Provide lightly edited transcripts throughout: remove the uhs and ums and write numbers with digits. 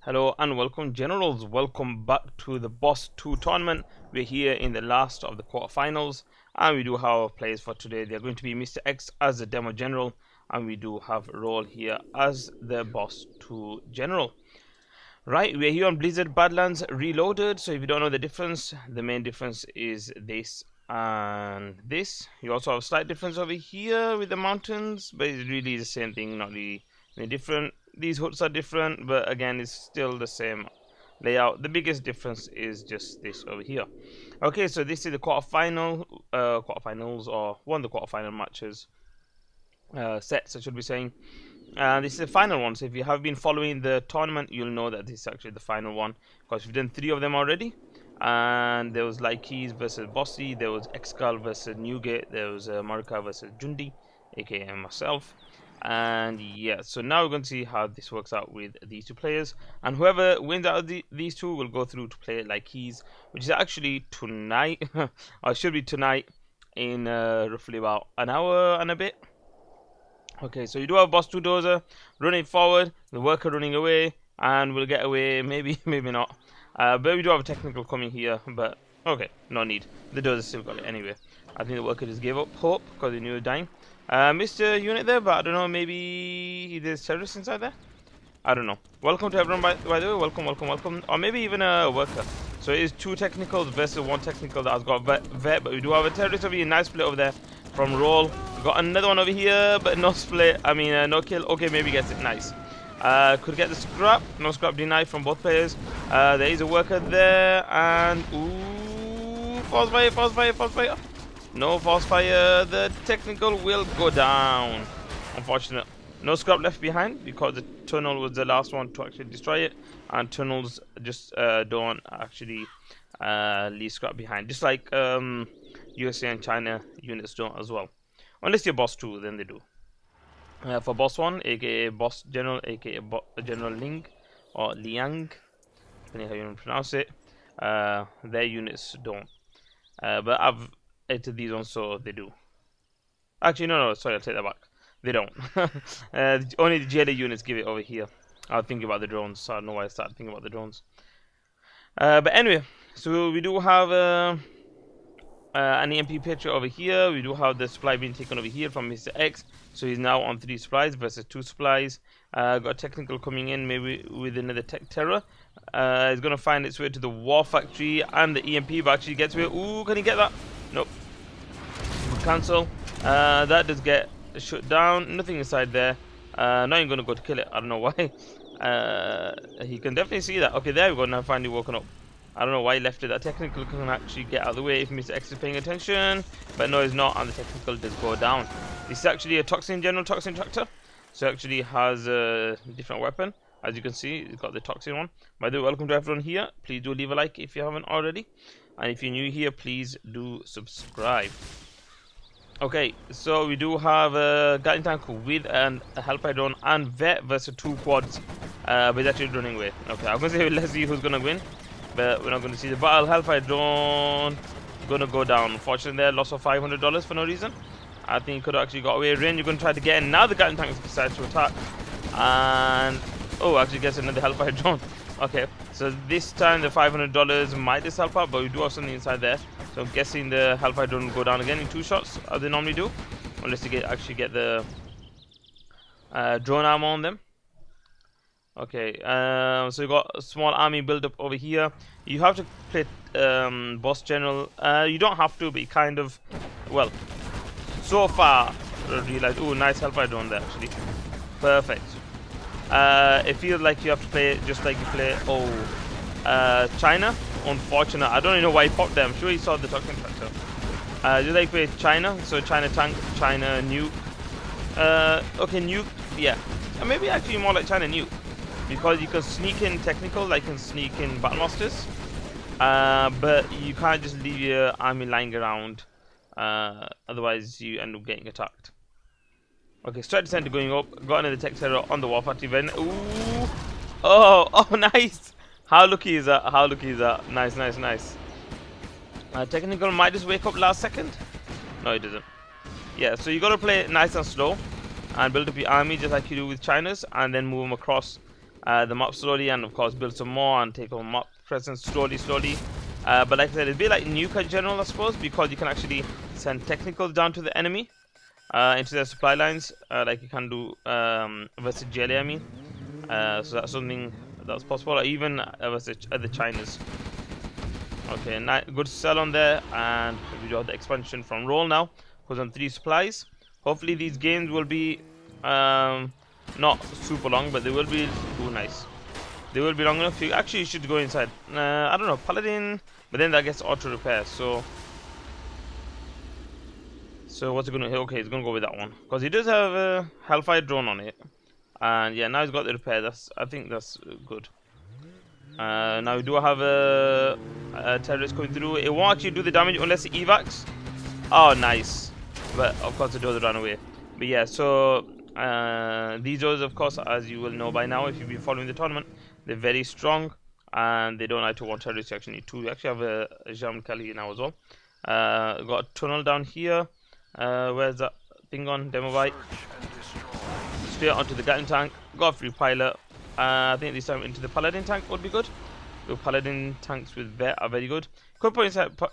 Hello and welcome generals, welcome back to the Boss 2 tournament. We're here in the last of the quarterfinals and we do have our players for today. They're going to be MrX as the demo general and we do have Roll here as the Boss 2 general. Right, we're here on Blizzard Badlands Reloaded, so if you don't know the difference, the main difference is this and this. You also have a slight difference over here with the mountains, but it's really the same thing, not really any different. These huts are different, but again it's still the same layout. The biggest difference is just this over here. Okay, so this is the quarterfinals, or one of the quarterfinal matches, sets I should be saying. This is the final one, so if you have been following the tournament you'll know that this is actually the final one, because we've done 3 of them already. And there was Lykeys versus Bossy, there was Xcal versus Newgate, there was Marika versus Jundiyy, aka myself. And yeah, so now we're going to see how this works out with these 2 players, and whoever wins out of these 2 will go through to play Lykeys, which is actually tonight or it should be tonight in roughly about an hour and a bit. Okay, so you do have Boss 2 Dozer running forward, the worker running away, and we'll get away, maybe not, but we do have a technical coming here, but okay, no need, the Dozer still got it anyway. I think the worker just gave up hope because he knew he was dying. Mr. Unit there, but I don't know, maybe there's terrorists inside there? I don't know. Welcome to everyone, by the way, welcome. Or maybe even a worker. So it is 2 technicals versus 1 technical that has got vet, but we do have a terrorist over here, nice split over there from Roll. We got another one over here, but no split, no kill. Okay, maybe gets it, nice. Could get the scrap, no scrap denied from both players. There is a worker there, and ooh, false fire. No false fire, the technical will go down. Unfortunate. No scrap left behind because the tunnel was the last one to actually destroy it, and tunnels just don't actually leave scrap behind. Just like USA and China units don't as well. Unless you're Boss 2, then they do. For Boss 1, aka Boss General, aka General Ling or Liang, depending how you want to pronounce it, their units don't. But I've edited these ones so they do. Actually, no, sorry, I'll take that back. They don't. Only the JD units give it over here. I was thinking about the drones, so I don't know why I started thinking about the drones. But anyway, so we do have an EMP picture over here. We do have the supply being taken over here from MrX. So he's now on 3 supplies versus 2 supplies. Got a technical coming in, maybe with another tech terror. He's going to find its way to the war factory, and the EMP but actually gets away. Ooh, can he get that? Nope. Cancel. That does get shut down. Nothing inside there. Not even going to go to kill it. I don't know why. He can definitely see that. Okay, there we go. Now finally woken up. I don't know why he left it. That technical can actually get out of the way if MrX is paying attention. But no, he's not, and the technical does go down. This is actually a toxin tractor. So it actually has a different weapon. As you can see, it's got the toxin one. By the way, welcome to everyone here. Please do leave a like if you haven't already. And if you're new here, please do subscribe. Okay, so we do have a Gatling tank with a Hellfire drone and vet versus 2 quads. But he's actually running away. Okay, I'm going to say let's see who's going to win. But we're not going to see the battle. Hellfire drone going to go down. Unfortunately, there, loss of $500 for no reason. I think he could have actually got away. Rin, you're going to try to get in. Now the Gatling tank decides to attack. And oh, actually gets another Hellfire drone. Okay, so this time the $500 might just help out, but we do have something inside there. So I'm guessing the Hellfire drone will go down again in 2 shots, as they normally do, unless they actually get the drone armor on them. Okay, so you got a small army build up over here. You have to play Boss General. You don't have to, but you kind of, well, so far I realized. Oh, nice Hellfire drone there actually. Perfect. It feels like you have to play it just like you play China. Unfortunate. I don't even know why he popped there. I'm sure he saw the toxin tractor. Just like play China. So China tank, China nuke. Okay, nuke. Yeah. Maybe actually more like China nuke, because you can sneak in technical, like you can sneak in battle masters. But you can't just leave your army lying around. Otherwise, you end up getting attacked. Okay, straight center going up. Got another tech terror on the war factory event. Ooh! Oh, nice! How lucky is that? How lucky is that? Nice. Technical might just wake up last second. No, it doesn't. Yeah, so you gotta play it nice and slow and build up your army just like you do with China's, and then move them across the map slowly, and of course build some more and take on map presence slowly. But like I said, it's a bit like Nuke in general, I suppose, because you can actually send technicals down to the enemy into their supply lines, like you can do versus GLA, I mean. So that's something that's possible, or even versus the Chinas. Okay, good sell on there, and we do have the expansion from roll now, goes on 3 supplies. Hopefully these games will be not super long, but they will be nice. They will be long enough. You actually should go inside. I don't know, Paladin, but then that gets auto repair. So what's it gonna? Okay, he's gonna go with that one because he does have a Hellfire drone on it, and yeah, now he's got the repair. I think that's good. Now we do have a terrorist coming through. It won't actually do the damage unless it evacs. Oh, nice. But of course it does run away. But yeah, so these doors, of course, as you will know by now if you've been following the tournament, they're very strong and they don't like to want terrorists. You actually need 2. We actually have a Jean Kelly now as well. Got a tunnel down here. Where's that thing on? Demobite. Straight onto the Gatling tank. Got a free pilot. I think this time into the Paladin tank would be good. The Paladin tanks with vet are very good. Could put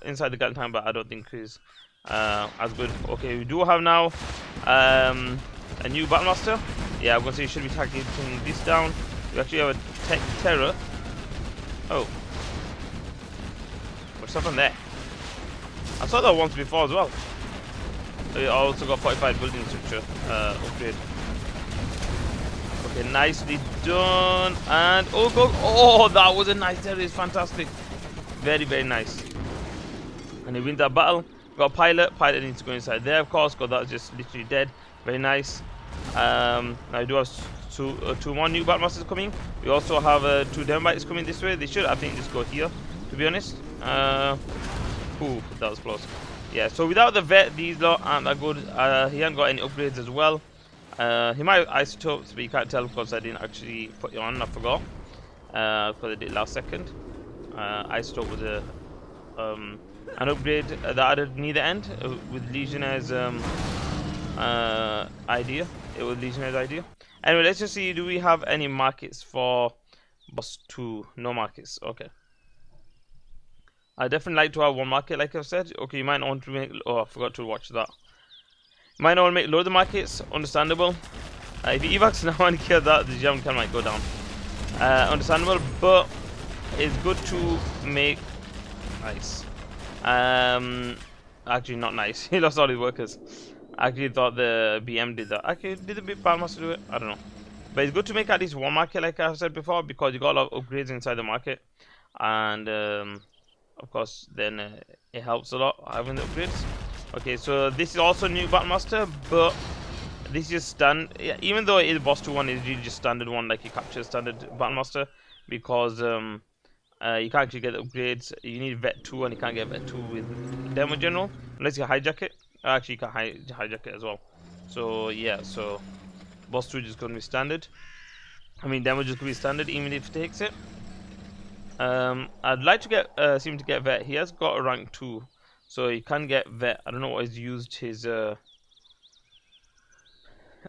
inside the Gatling tank, but I don't think is as good. Okay, we do have now a new Battlemaster. Yeah, I'm gonna say you should be targeting this down. We actually have a tech terror. Oh, what's up on there? I saw that once before as well. I also got 45 building structure upgrade. Okay, nicely done. And oh god, oh, that was a nice terrorist, fantastic. Very nice. And he wins that battle. Got a pilot. Pilot needs to go inside there, of course, because that's just literally dead. Very nice. Now I do have two more new Battlmasters coming. We also have 2 Demobites coming this way. They should, I think, just go here, to be honest. Ooh, that was close. Yeah, so without the vet, these lot aren't that good. He hasn't got any upgrades as well. He might have isotopes, but you can't tell because I didn't actually put it on. I forgot because I did last second. Isotope was an upgrade that added near the end with Legionnaire's idea. It was Legionnaire's idea. Anyway, let's just see. Do we have any markets for boss 2? No markets. Okay. I definitely like to have one market, like I've said. Okay, you might not want to make. Oh, I forgot to watch that. You might not want to make loads of markets. Understandable. If you evacs now and kill that, the German can might go down. Understandable, but it's good to make. Nice. Actually, not nice. He lost all his workers. I actually thought the BM did that. Actually, did the big Battlemaster do it? I don't know. But it's good to make at least one market, like I've said before, because you got a lot of upgrades inside the market, and of course, then it helps a lot having the upgrades. Okay, so this is also new Battlemaster, but this is standard. Yeah, even though it is boss 2 one, it's really just standard one, like you capture standard Battlemaster, because you can't actually get the upgrades. You need vet 2, and you can't get vet 2 with demo general unless you hijack it. Actually, you can hijack it as well. So yeah, so boss 2 is just gonna be standard. I mean, demo just gonna be standard, even if it takes it. I'd like to get seem to get vet. He has got a rank 2, so he can get vet. I don't know what he's used his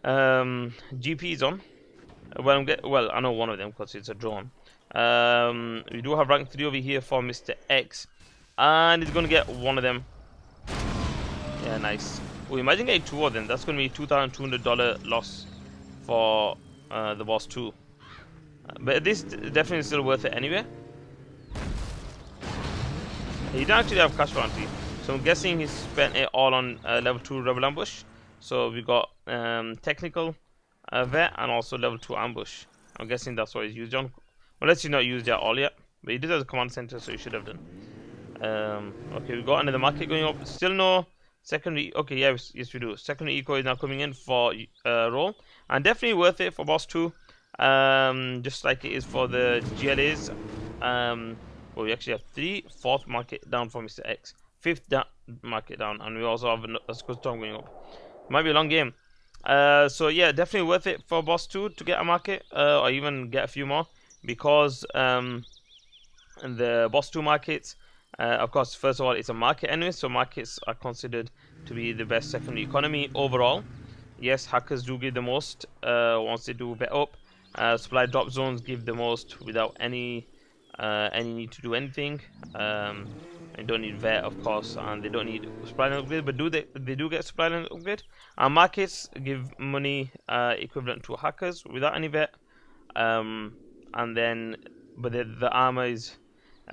GPs on. Well, I know one of them because it's a drone. We do have rank 3 over here for MrX, and he's gonna get one of them. Yeah, nice. Oh, imagine getting 2 of them. That's gonna be $2,200 loss for the boss 2. But this definitely is still worth it anyway. He don't actually have cash bounty, so I'm guessing he spent it all on level 2 rebel ambush. So we got technical vet and also level 2 ambush. I'm guessing that's what he's used on, unless he's not used it all yet. But he did have a command center, so he should have done. Okay, we got another market going up. Still no secondary. Okay, yes we do. Secondary eco is now coming in for roll, and definitely worth it for boss 2. Just like it is for the GLAs. Well, we actually have 3, 4th market down for MrX, 5th market down, and we also have a squad storm going up. Might be a long game. So yeah, definitely worth it for boss 2 to get a market, or even get a few more, because the boss 2 markets, of course, first of all, it's a market anyway, so markets are considered to be the best secondary economy overall. Yes, hackers do give the most once they do bet up. Supply drop zones give the most without any need to do anything. They don't need vet, of course, and they don't need supply line upgrade, but they do get supply line upgrade. Markets give money equivalent to hackers without any vet. And then, but the armor is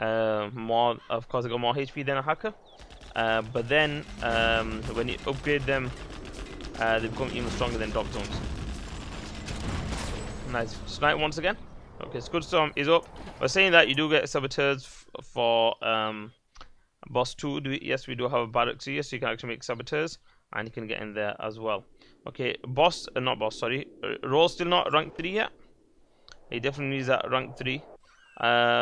more, of course, they got more HP than a hacker. But then when you upgrade them, they become even stronger than drop zones. Nice snipe once again. Okay, Scud Storm is up. We're saying that you do get saboteurs for boss 2. Yes, we do have a barracks here, so you can actually make saboteurs, and you can get in there as well. Okay, boss, not boss, sorry. Roll's still not rank 3 yet. He definitely needs that rank 3.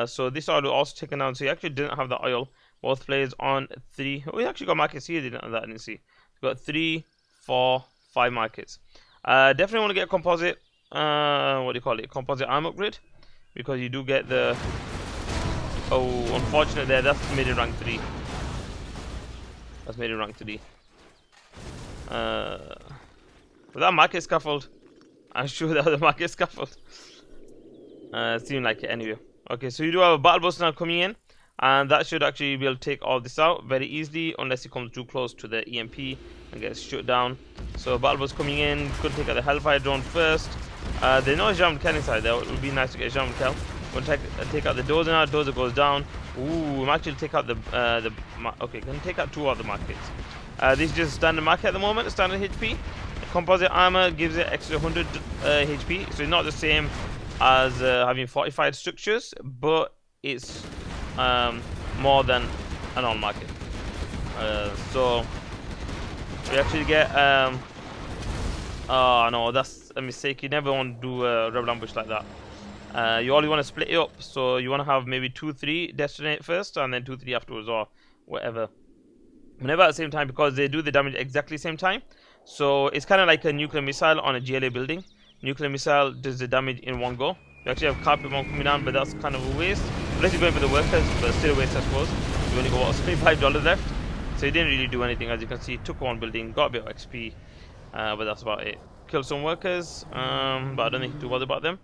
So this oil will also taken down. So he actually didn't have the oil. Both players on 3. Oh, he actually got markets here. Didn't have that. I didn't see. He got 3, 4, 5 markets. Definitely want to get a composite. What do you call it? Composite arm upgrade, because you do get the. Oh, unfortunate there. That's made it rank 3. That's made it rank 3. Was that market scaffold? I'm sure that was a market scaffold. Seemed like it anyway. Okay, so you do have a battle bus now coming in, and that should actually be able to take all this out very easily, unless it comes too close to the EMP and gets shut down. So battle bus coming in, could take out the Hellfire drone first. There's no Jean Kel inside there. It would be nice to get Jean Kel. We'll take out the dozer now. Dozer goes down. Ooh, I'm actually take out the okay, can take out 2 of the markets. This is just standard market at the moment, standard HP. Composite armor gives it extra 100 HP, so it's not the same as having fortified structures, but it's more than a normal market. So we actually get oh no, that's a mistake. You never want to do a rebel ambush like that. You only want to split it up, so you want to have maybe 2-3 destinate first and then 2-3 afterwards, or whatever. Never at the same time, because they do the damage exactly the same time. So it's kind of like a nuclear missile on a GLA building. Nuclear missile does the damage in one go. You actually have carpet bomb coming down, but that's kind of a waste. Unless you're going for the workers, but still a waste, I suppose. You only got what, $25 left, so he didn't really do anything. As you can see, took one building, got a bit of XP, but that's about it. Killed some workers, but I don't think he's too bothered about them.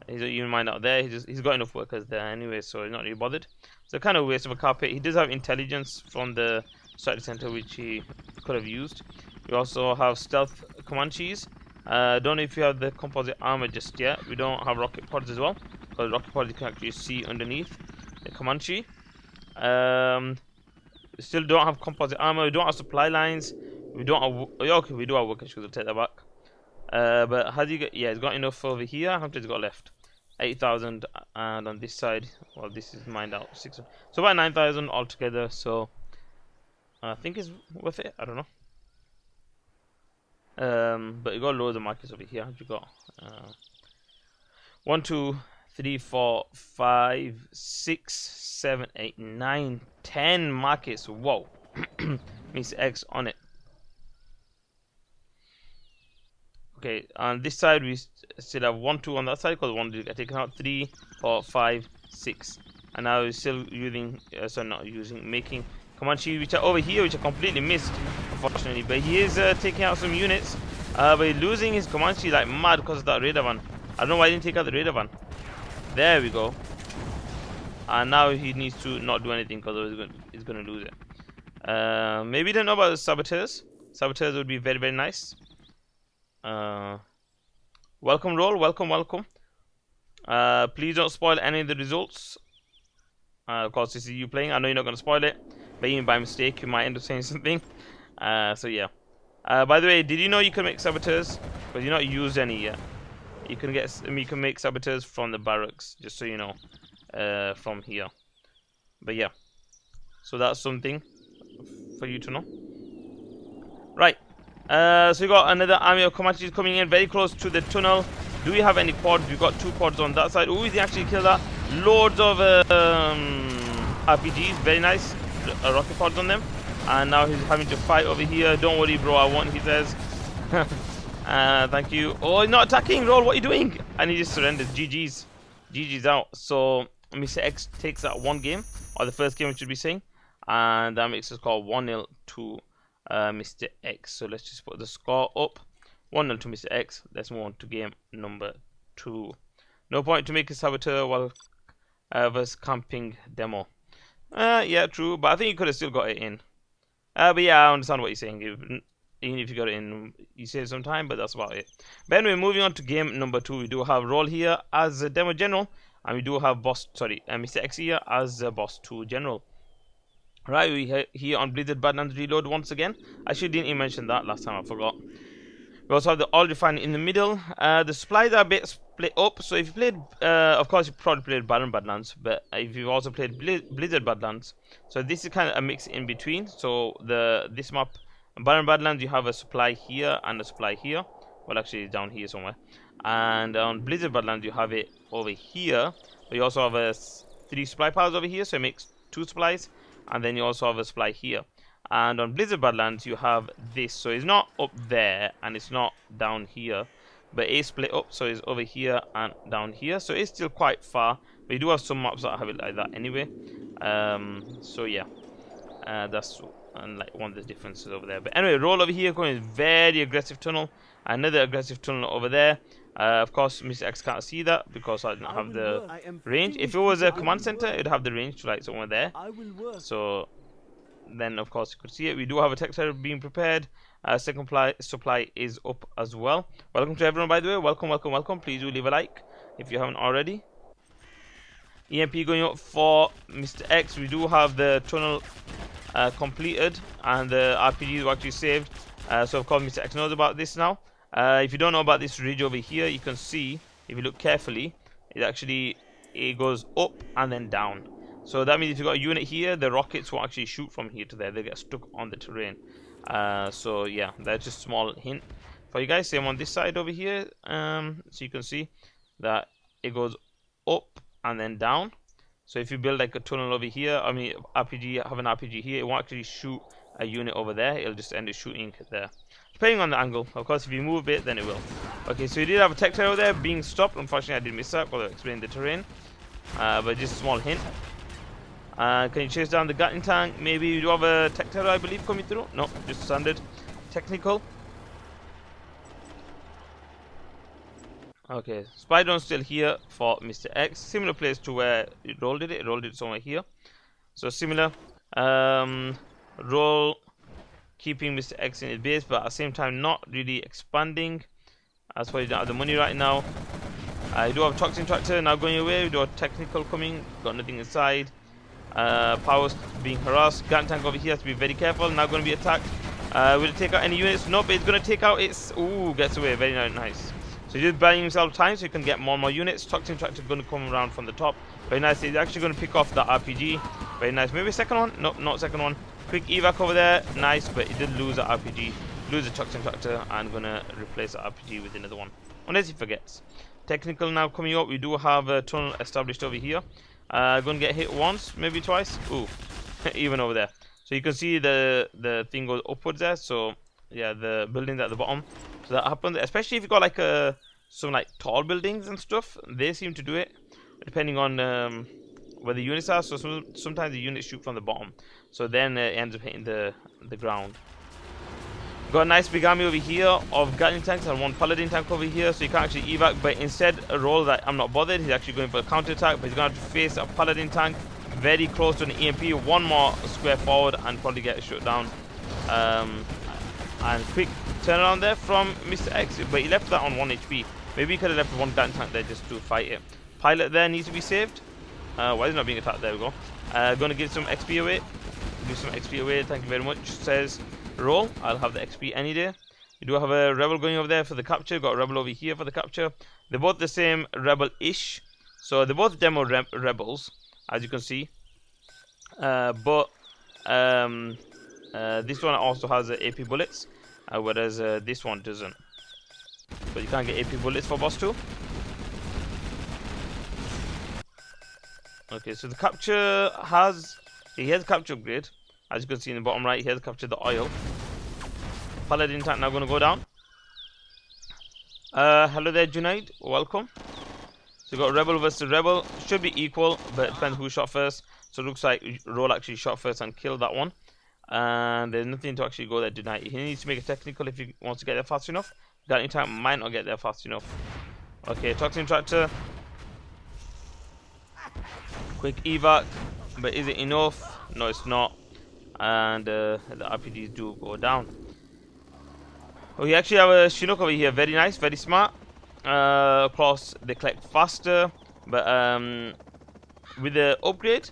He's not even mind out there. He's got enough workers there anyway, so he's not really bothered. So kind of a waste of a carpet. He does have intelligence from the strategy center, which he could have used. We also have stealth Comanches. Don't know if you have the composite armor just yet. We don't have rocket pods as well, because rocket pods you can actually see underneath the Comanche. Still don't have composite armor. We don't have supply lines. We don't have. Okay, we do have workers. We'll take that back. But how do you get? Yeah, it's got enough over here. How much has it got left? 8,000, and on this side, well, this is mined out 600. So about 9,000 altogether. So I think it's worth it. I don't know. But you got loads of markets over here. You got 1, 2, 3, 4, 5, 6, 7, 8, 9, 10 markets. Whoa. MrX on it. Okay, on this side we still have 1, 2 on that side, because 1 did get taken out. 3, 4, 5, 6, and now we're still using making Comanche, which are over here, which are completely missed, unfortunately. But he is taking out some units, but he's losing his Comanche like mad because of that radar van. I don't know why he didn't take out the radar van. There we go. And now he needs to not do anything, because he's going to lose it. Maybe he didn't know about the saboteurs. Saboteurs would be very, very nice. Welcome roll, welcome. Please don't spoil any of the results. Of course, this is you playing. I know you're not going to spoil it, but even by mistake, you might end up saying something. So yeah. By the way, did you know you can make saboteurs? Because you're not used any yet. You can make saboteurs from the barracks, just so you know, from here. But yeah, so that's something for you to know. Right. So we got another army of Comanches coming in very close to the tunnel. Do we have any quads? We've got 2 quads on that side. Ooh, he actually killed that. Loads of RPGs, very nice. Rocket pods on them. And now he's having to fight over here. Don't worry, bro, I won, he says. Thank you. Oh, he's not attacking. Roll, what are you doing? And he just surrenders. GG's. GG's out. So MrX takes that 1 game, or the first game, we should be saying. And that makes us score 1-0 to MrX. So let's just put the score up. 1-0 to MrX. Let's move on to game number 2. No point to make a saboteur while versus camping demo. Yeah, true, but I think you could have still got it in. But yeah, I understand what you're saying. Even if you got it in, you save some time, but that's about it. But anyway, moving on to game number 2, we do have Roll here as a demo general, and we do have Mr. X here as a boss 2 general. Right, we here on Blizzard Badlands Reload once again. I actually didn't even mention that last time, I forgot. We also have the all refined in the middle. The supplies are a bit split up. So if you played, of course, you probably played Badlands, but if you've also played Blizzard Badlands, so this is kind of a mix in between. So this map, Badlands, you have a supply here and a supply here. Well, actually, it's down here somewhere. And on Blizzard Badlands, you have it over here. But you also have 3 supply piles over here, so it makes 2 supplies. And then you also have a supply here. And on Blizzard Badlands you have this, so it's not up there and it's not down here, but it's split up, so it's over here and down here, so it's still quite far. But you do have some maps that have it like that anyway. So yeah, that's like one of the differences over there. But anyway, Roll over here going very aggressive tunnel, another aggressive tunnel over there. Of course, Mr. X can't see that because I didn't have the range. If it was a command center, it'd have the range to like somewhere there. So then of course you could see it. We do have a tech terror being prepared. Second supply is up as well. Welcome to everyone, by the way. Welcome. Please do leave a like if you haven't already. EMP going up for Mr. X. We do have the tunnel completed and the RPGs were actually saved. So of course Mr. X knows about this now. If you don't know about this ridge over here, you can see, if you look carefully, it goes up and then down. So that means if you've got a unit here, the rockets will actually shoot from here to there. They get stuck on the terrain. So yeah, that's just a small hint for you guys. Same on this side over here. So you can see that it goes up and then down. So if you build like a tunnel over here, have an RPG here, it won't actually shoot a unit over there. It'll just end up shooting there, depending on the angle. Of course, if you move a bit, then it will. Okay, so you did have a tech terror there being stopped. Unfortunately, I did miss that because I explained the terrain. But just a small hint. Can you chase down the Gatling tank? Maybe you do have a tech terror, I believe, coming through. No, just standard technical. Okay, spy drone still here for Mr. X. Similar place to where it rolled it. It rolled it somewhere here. So similar. Roll keeping Mr. X in his base, but at the same time not really expanding. That's why you don't have the money right now. I do have a toxin tractor now going away. We do have technical coming. Got nothing inside. Powers being harassed. Gatling tank over here has to be very careful. Now going to be attacked. Will it take out any units? Nope, it's going to take out its... Ooh, gets away. Very nice. So he's just buying himself time so he can get more and more units. Toxin tractor going to come around from the top. Very nice. He's actually going to pick off the RPG. Very nice. Maybe second one? Nope, not second one. Quick evac over there. Nice, but he did lose the RPG. Lose the toxin tractor and going to replace the RPG with another one. Unless he forgets. Technical now coming up. We do have a tunnel established over here. Going to get hit once, maybe twice. Ooh, even over there. So you can see the thing goes upwards there. So yeah, the buildings at the bottom. So that happens, especially if you got like some like tall buildings and stuff. They seem to do it depending on where the units are. So sometimes the units shoot from the bottom. So then it ends up hitting the ground. Got a nice big army over here of Gatling tanks and one paladin tank over here, so you can't actually evac, but instead a roll that I'm not bothered. He's actually going for a counter attack, but he's going to have to face a paladin tank very close to an EMP. One more square forward and probably get shut down. And quick turnaround there from Mr. X, but he left that on 1 HP. Maybe he could have left one Gatling tank there just to fight it. Pilot there needs to be saved. Why is he not being attacked? There we go. Going to give some XP away. Give some XP away, thank you very much, says Roll. I'll have the XP any day. You do have a rebel going over there for the capture. Got a rebel over here for the capture. They're both the same rebel-ish. So they're both demo rebels, as you can see. But this one also has AP bullets, whereas this one doesn't. But you can't get AP bullets for boss 2. Okay, so the capture has... He has capture upgrade. As you can see in the bottom right, he has captured the oil. Paladin tank now going to go down. Hello there, Jundiyy. Welcome. So you got rebel versus rebel. Should be equal, but it depends who shot first. So it looks like Roll actually shot first and killed that one. And there's nothing to actually go there Jundiyy. He needs to make a technical if he wants to get there fast enough. Gatling tank might not get there fast enough. Okay, toxin tractor Quick evac, but is it enough? No, it's not. And the RPGs do go down. We actually have a Chinook over here. Very nice, very smart. Of course, they collect faster, but with the upgrade,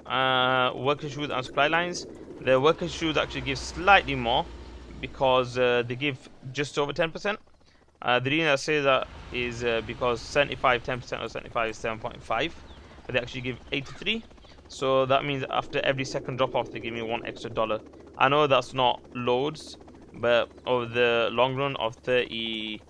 worker shoes and supply lines, the worker shoes actually give slightly more because they give just over 10%. The reason I say that is because 75 10% or 75 is 7.5, but they actually give 83. So that means after every second drop off, they give me $1 extra. I know that's not loads, but over the long run of 30k,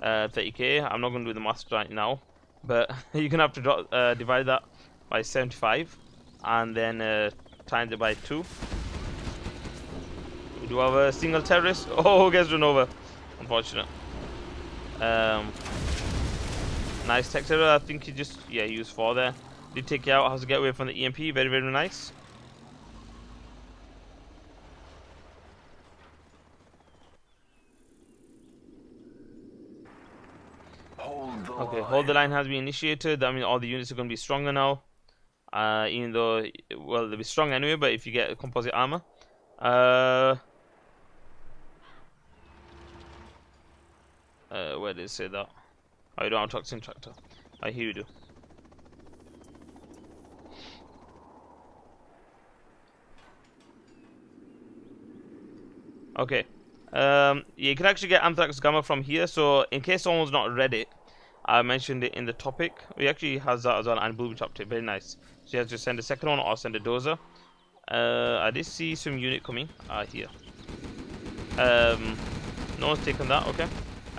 I'm not going to do the math right now, but you're going to have to divide that by 75 and then times it by 2. We do have a single terrorist. Oh, gets run over. Unfortunate. Nice tech terror. I think he just, yeah, he used 4 there. Did take you out. Has to get away from the EMP. Very, very nice. Okay, hold the line has been initiated. That means all the units are going to be stronger now. Even though, well, they'll be strong anyway, but if you get composite armor. Where did it say that? Oh, you don't have toxin tractor. I hear you do. Okay. You can actually get Anthrax Gamma from here. So in case someone's not read it, I mentioned it in the topic. We actually has that as well, and booby trap tip. Very nice. So you have to send a second one or send a dozer. I did see some unit coming here. No one's taken that. Okay.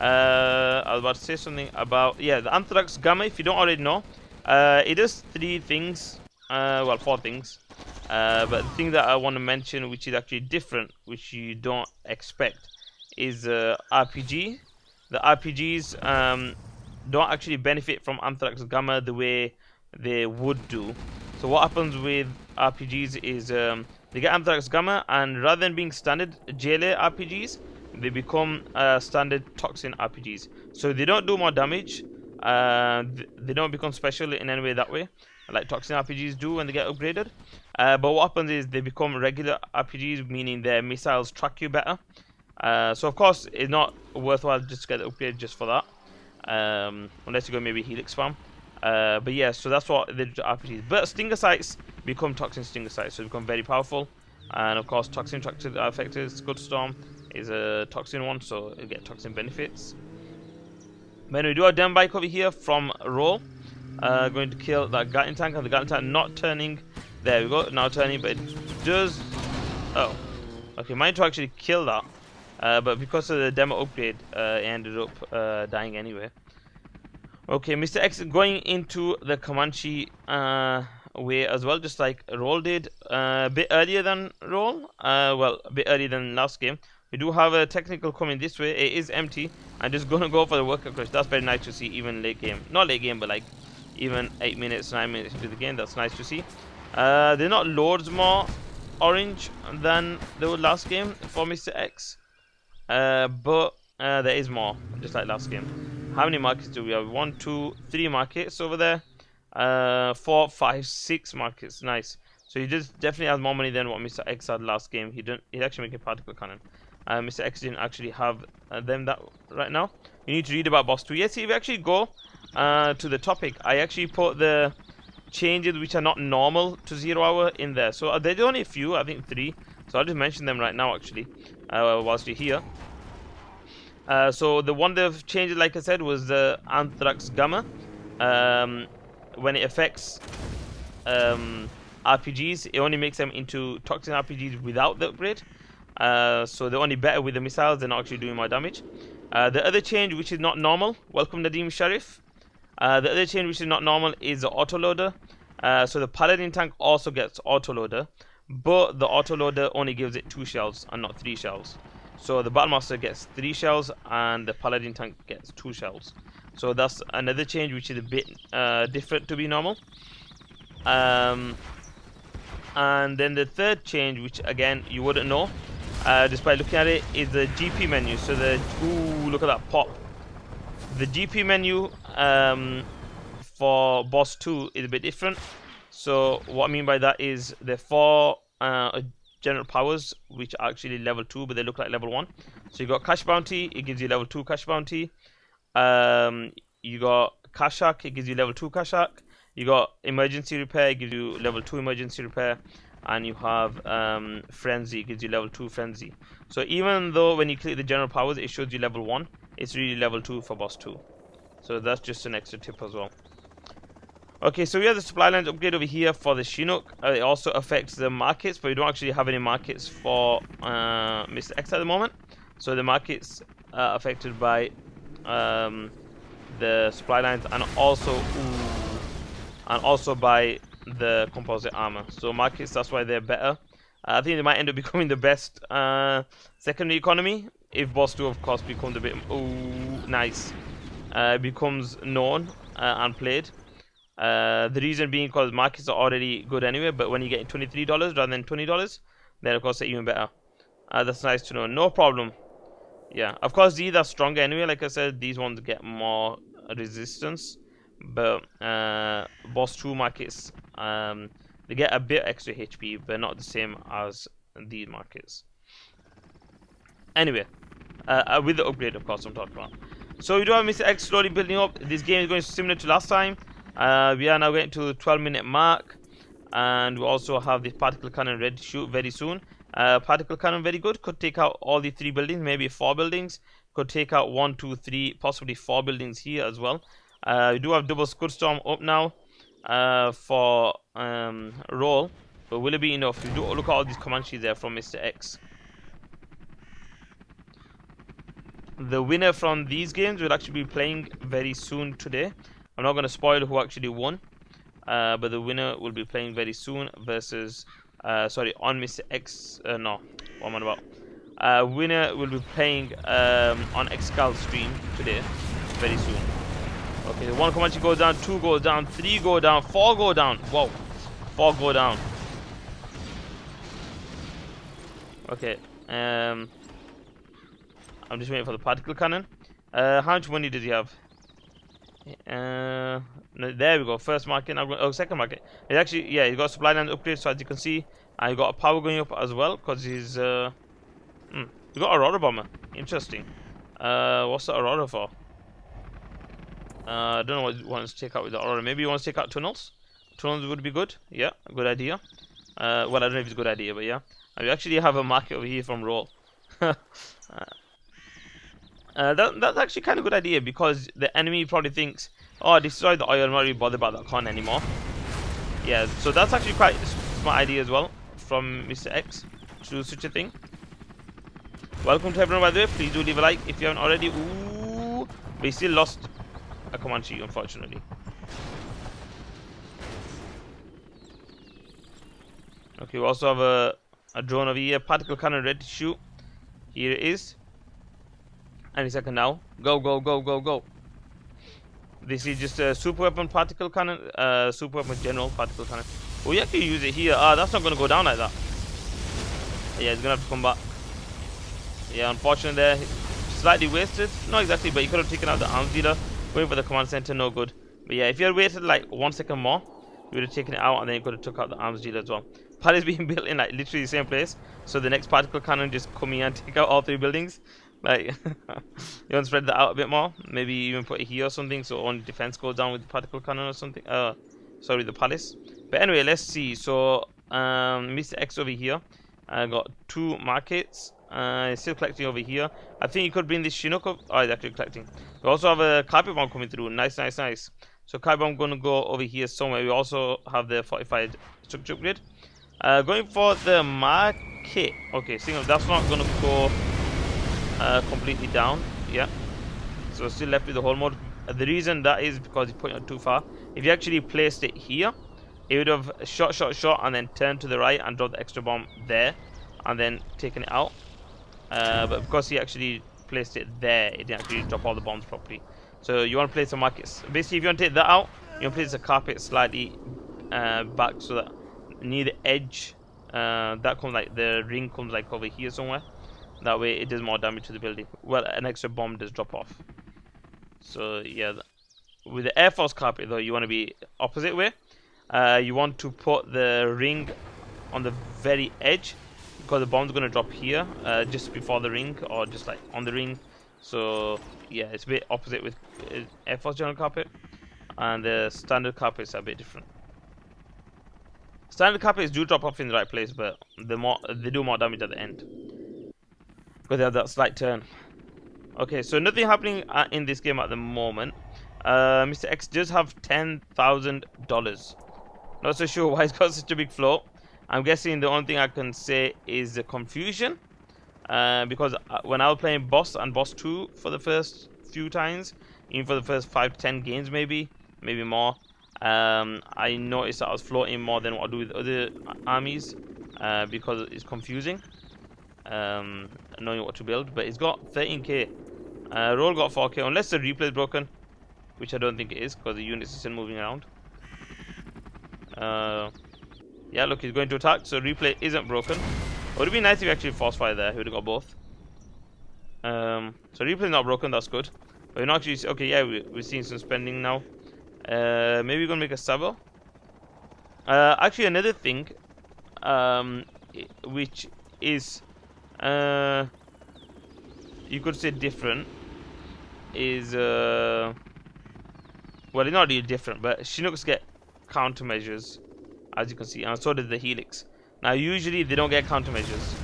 I was about to say something about, yeah, the Anthrax Gamma. If you don't already know, it does 3 things. Well, 4 things. But the thing that I want to mention, which is actually different, which you don't expect, is RPG. The RPGs don't actually benefit from Anthrax Gamma the way they would do. So what happens with RPGs is they get Anthrax Gamma, and rather than being standard JLA RPGs, they become standard Toxin RPGs. So they don't do more damage. They don't become special in any way that way, like Toxin RPGs do when they get upgraded. But what happens is they become regular RPGs, meaning their missiles track you better. So of course it's not worthwhile just to get the upgrade just for that, unless you go maybe Helix spam. But yeah, so that's what they do to RPGs. But Stinger Sights become Toxin Stinger Sights, so they become very powerful. And of course Toxin Tractor Affected Scud-Storm is a Toxin one, so you get Toxin benefits. Then we do our Dem Bike over here from Roll. Going to kill that Gatling tank, and the Gatling tank not turning. There we go, now turning, but it does. Oh, okay, mine to actually kill that, but because of the demo upgrade, it ended up dying anyway. Okay, MrX going into the Comanche way as well, just like Roll did, a bit earlier than Roll. Well, a bit earlier than last game. We do have a technical coming this way. It is empty. I'm just gonna go for the worker crush. That's very nice to see, even late game. Not late game, but like even 8 minutes, 9 minutes into the game. That's nice to see. They're not loads more orange than they were last game for MrX, but there is more, just like last game. How many markets do we have? 1, 2, 3 markets over there. 4, 5, 6 markets. Nice. So he just definitely has more money than what MrX had last game. He didn't. He's actually making particle cannon. MrX didn't actually have them that right now. You need to read about boss 2. Yes, if you actually go to the topic, I actually put the changes which are not normal to 0 hour in there. So there's only a few, I think 3. So I'll just mention them right now actually, whilst you're here. So the one they've changed, like I said, was the Anthrax Gamma. When it affects RPGs, it only makes them into Toxin RPGs without the upgrade. So they're only better with the missiles, they're not actually doing more damage. The other change, which is not normal, welcome Nadim Sharif. The other change which is not normal is the autoloader. So the Paladin tank also gets autoloader, but the autoloader only gives it 2 shells and not 3 shells. So the Battlemaster gets 3 shells and the Paladin tank gets 2 shells. So that's another change which is a bit different to be normal. And then the third change, which again you wouldn't know just by looking at it, is the GP menu. So the, ooh, look at that pop. The GP menu for boss 2 is a bit different. So what I mean by that is the 4 general powers, which are actually level 2, but they look like level 1. So you got cash bounty, it gives you level 2 cash bounty. You got Kashak, it gives you level 2 Kashak. You got emergency repair, it gives you level 2 emergency repair. And you have frenzy, it gives you level 2 frenzy. So even though when you click the general powers it shows you level 1, it's really level 2 for boss 2. So that's just an extra tip as well. Okay, so we have the supply lines upgrade over here for the Chinook. It also affects the markets, but we don't actually have any markets for Mr. X at the moment. So the markets are affected by the supply lines, and also by the composite armor. So markets, that's why they're better. I think they might end up becoming the best secondary economy if boss 2 of course becomes a bit nice. Becomes known and played. The reason being because markets are already good anyway, but when you get $23 rather than $20, then of course they're even better. That's nice to know. No problem. Yeah, of course these are stronger anyway. Like I said, these ones get more resistance, but boss 2 markets, they get a bit extra HP, but not the same as these markets. Anyway, with the upgrade, of course, I'm talking about. So we do have Mr. X slowly building up. This game is going similar to last time. We are now getting to the 12-minute mark, and we also have the particle cannon ready to shoot very soon. Particle cannon very good, could take out all the 3 buildings, maybe 4 buildings, could take out 1, 2, 3, possibly 4 buildings here as well. We do have double Scud Storm up now for roll, but will it be enough? We do look at all these Comanches there from Mr. X. The winner from these games will actually be playing very soon today. I'm not going to spoil who actually won, but the winner will be playing very soon versus, sorry, on Mr. X, no, what am I about? Winner will be playing on Xcal stream today, very soon. Okay, the 1 Comanche goes down, 2 goes down, 3 go down, 4 go down. Whoa, 4 go down. Okay, I'm just waiting for the particle cannon. How much money does he have? No, there we go. First market. Now, second market. It's actually, yeah, he's got supply line upgrade. So as you can see, I got a power going up as well because he's he got Aurora bomber. Interesting. What's the Aurora for? I don't know what he wants to take out with the Aurora. Maybe he wants to take out tunnels. Tunnels would be good. Yeah, good idea. Well, I don't know if it's a good idea, but yeah. And we actually have a market over here from roll. That's actually kind of a good idea because the enemy probably thinks, oh, destroy the oil, I'm not really bothered about that con anymore. Yeah, so that's actually quite a smart idea as well from Mr. X to do such a thing. Welcome to everyone, by the way. Please do leave a like if you haven't already. Ooh, but he still lost a Comanche, unfortunately. Okay, we also have a drone over here. Particle cannon ready to shoot. Here it is. Any second now. Go, go, go, go, go. This is just a super weapon particle cannon. Super weapon general particle cannon. Oh, you actually use it here. Ah, that's not going to go down like that. Yeah, it's going to have to come back. Yeah, unfortunately there. Slightly wasted. Not exactly, but you could have taken out the arms dealer. Going for the command center, no good. But yeah, if you had waited like 1 second more, you would have taken it out and then you could have took out the arms dealer as well. Part is being built in like literally the same place. So the next particle cannon just come in and take out all 3 buildings. Like, you want to spread that out a bit more? Maybe even put it here or something so only defense goes down with the particle cannon or something. Sorry, the palace. But anyway, let's see. So, Mr. X over here. I got 2 markets. Still collecting over here. I think you could bring this Chinook up. Oh, he's actually collecting. We also have a carpet bomb coming through. Nice, nice, nice. So, carpet bomb going to go over here somewhere. We also have the fortified structure upgrade. Going for the market. Okay, single. That's not going to go completely down. Yeah. So, still left with the whole mode. The reason that is because he's putting it too far. If you actually placed it here, it would have shot, and then turned to the right and dropped the extra bomb there, and then taken it out. But because he actually placed it there, it didn't actually drop all the bombs properly. So you want to place the markets. Basically, if you want to take that out, you want to place the carpet slightly back so that near the edge, that comes like the ring comes like over here somewhere. That way, it does more damage to the building. Well, an extra bomb does drop off. So yeah, with the Air Force carpet though, you want to be opposite way. You want to put the ring on the very edge, because the bomb's going to drop here, just before the ring, or just like on the ring. So yeah, it's a bit opposite with Air Force general carpet, and the standard carpets are a bit different. Standard carpets do drop off in the right place, but they do more damage at the end because they have that slight turn. Okay, so nothing happening in this game at the moment. MrX does have $10,000. Not so sure why he's got such a big float. I'm guessing the only thing I can say is the confusion. Because when I was playing Boss and Boss 2 for the first few times, even for the first 5 to 10 games maybe more, I noticed that I was floating more than what I do with other armies, because it's confusing knowing what to build. But it's got 13k. Roll got 4k, unless the replay is broken, which I don't think it is, because the units are still moving around. Yeah, look, he's going to attack, so replay isn't broken. It would have been nice if he actually force fire there. He would have got both. So replay is not broken, that's good. But we're not actually... Okay, yeah, we're seeing some spending now. Maybe we're going to make a sabo. Actually, another thing, which is... you could say different, is... well, it's not really different, but Chinooks get countermeasures, as you can see, and so does the Helix. Now, usually they don't get countermeasures,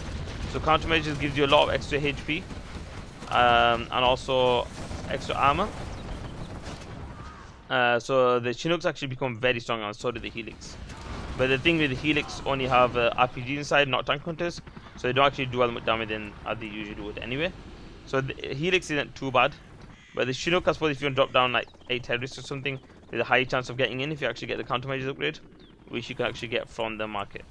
so countermeasures gives you a lot of extra HP, and also extra armor. So the Chinooks actually become very strong, and so do the Helix. But the thing with the Helix only have RPG inside, not tank hunters, so they don't actually do as much damage than they usually would anyway. So the Helix isn't too bad, but the Chinook, I suppose, if you drop down like 8 terrorists or something, there's a high chance of getting in if you actually get the countermeasures upgrade, which you can actually get from the market.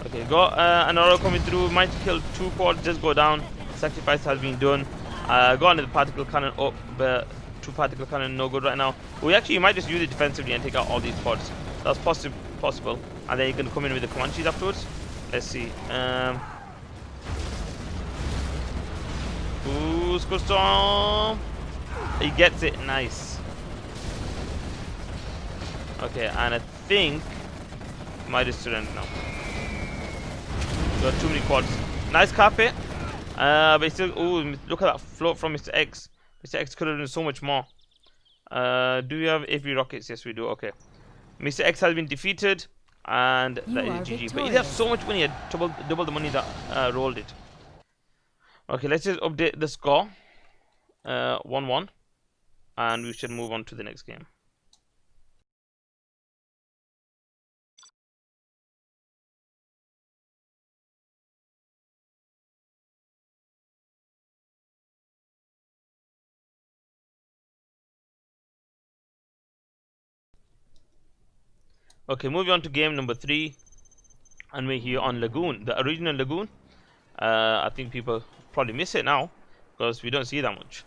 Okay, got an arrow coming through. Might kill 2 quads, just go down. Sacrifice has been done. Got another particle cannon up, but 2 particle cannon no good right now. We actually might just use it defensively and take out all these quads. That's possible. And then you can come in with the Comanches afterwards. Let's see. Ooh, Skull Storm. He gets it. Nice. Okay, and I think might just surrender now. Got too many quads. Nice carpet. But it's still. Ooh, look at that float from MrX. MrX could have done so much more. Do we have AP rockets? Yes, we do. Okay. MrX has been defeated, and that is GG. But he has so much money. He had double the money that rolled it. Okay, let's just update the score. 1-1, and we should move on to the next game. Okay, moving on to game number 3, and we're here on Lagoon, the original Lagoon. I think people probably miss it now because we don't see that much.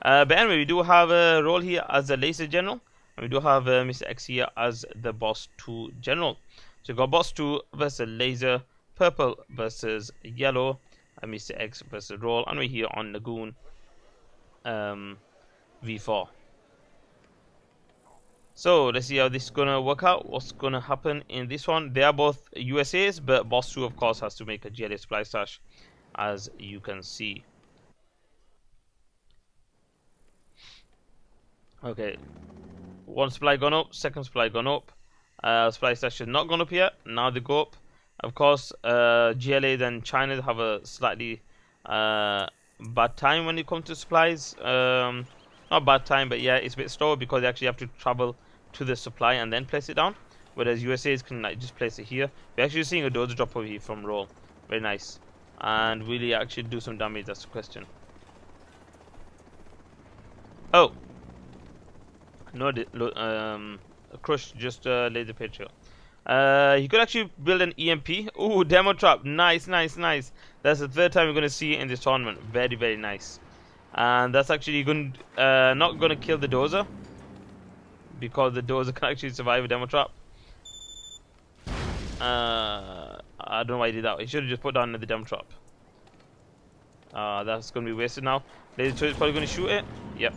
But anyway, we do have a role here as the laser general, and we do have MrX here as the boss 2 general. So we got boss 2 versus laser, purple versus yellow, and MrX versus roll, and we're here on Lagoon v4. So let's see how this is gonna work out. What's gonna happen in this one? They are both USAs, but boss 2 of course has to make a GLA supply stash, as you can see. Okay, one supply gone up, second supply gone up. Supply stash has not gone up yet. Now they go up. Of course, GLA and China have a slightly bad time when it comes to supplies. Not bad time, but yeah, it's a bit slow because they actually have to travel to the supply and then place it down. Whereas USAs can like just place it here. We're actually seeing a dozer drop over here from roll. Very nice. And will he actually do some damage? That's the question. Oh. No, Crush just laid the picture. He could actually build an EMP. Ooh, demo trap. Nice, nice, nice. That's the 3rd time we're going to see it in this tournament. Very, very nice. And that's actually going not going to kill the dozer, because the dozer can actually survive a demo trap. I don't know why he did that. He should have just put down the demo trap. That's going to be wasted now. Laser turret is probably going to shoot it. Yep.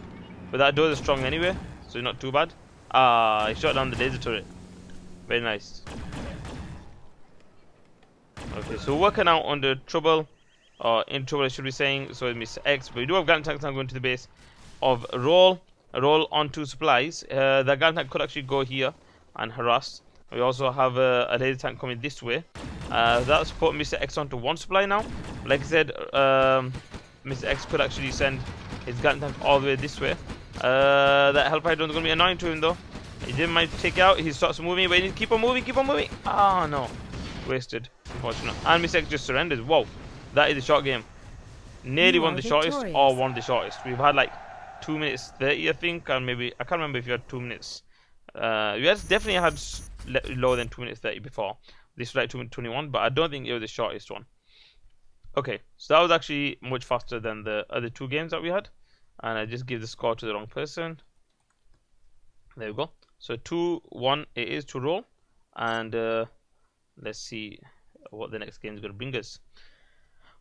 But that door is strong anyway, so it's not too bad. Ah, he shot down the laser turret. Very nice. Okay, so working out under trouble, or in trouble I should be saying, so Mr. X. But we do have gun tanks now going to the base of roll onto supplies. The gun tank could actually go here and harass. We also have a laser tank coming this way. That's put Mr. X onto one supply now. Like I said, Mr. X could actually send his gun tank all the way this way. That Hellfire drone is going to be annoying to him though. He didn't mind to take it out. He starts moving, but he needs to keep on moving, keep on moving. Ah, no. Wasted. Unfortunate. And Mr. X just surrenders. Whoa. That is a short game. Nearly one of the shortest or one of the shortest. We've had like 2 minutes 30, I think. And maybe, I can't remember if you had 2 minutes. We definitely had lower than 2 minutes 30 before. This was like 2 minutes 21, but I don't think it was the shortest one. Okay, so that was actually much faster than the other 2 games that we had. And I just gave the score to the wrong person. There we go. So 2-1 it is to roll. And let's see what the next game is going to bring us.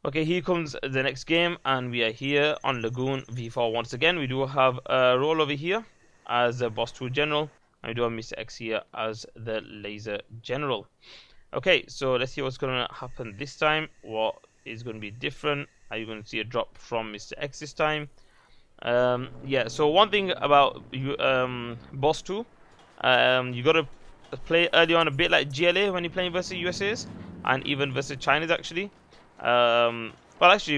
Okay, here comes the next game, and we are here on Lagoon V4 once again. We do have a roll over here as a boss 2 general, and we do have Mr. X here as the laser general. Okay, so let's see what's going to happen this time. What is going to be different? Are you going to see a drop from Mr. X this time? Yeah, so one thing about you, boss 2, you got to play early on a bit like GLA when you're playing versus USAs, and even versus China's actually. Well, actually,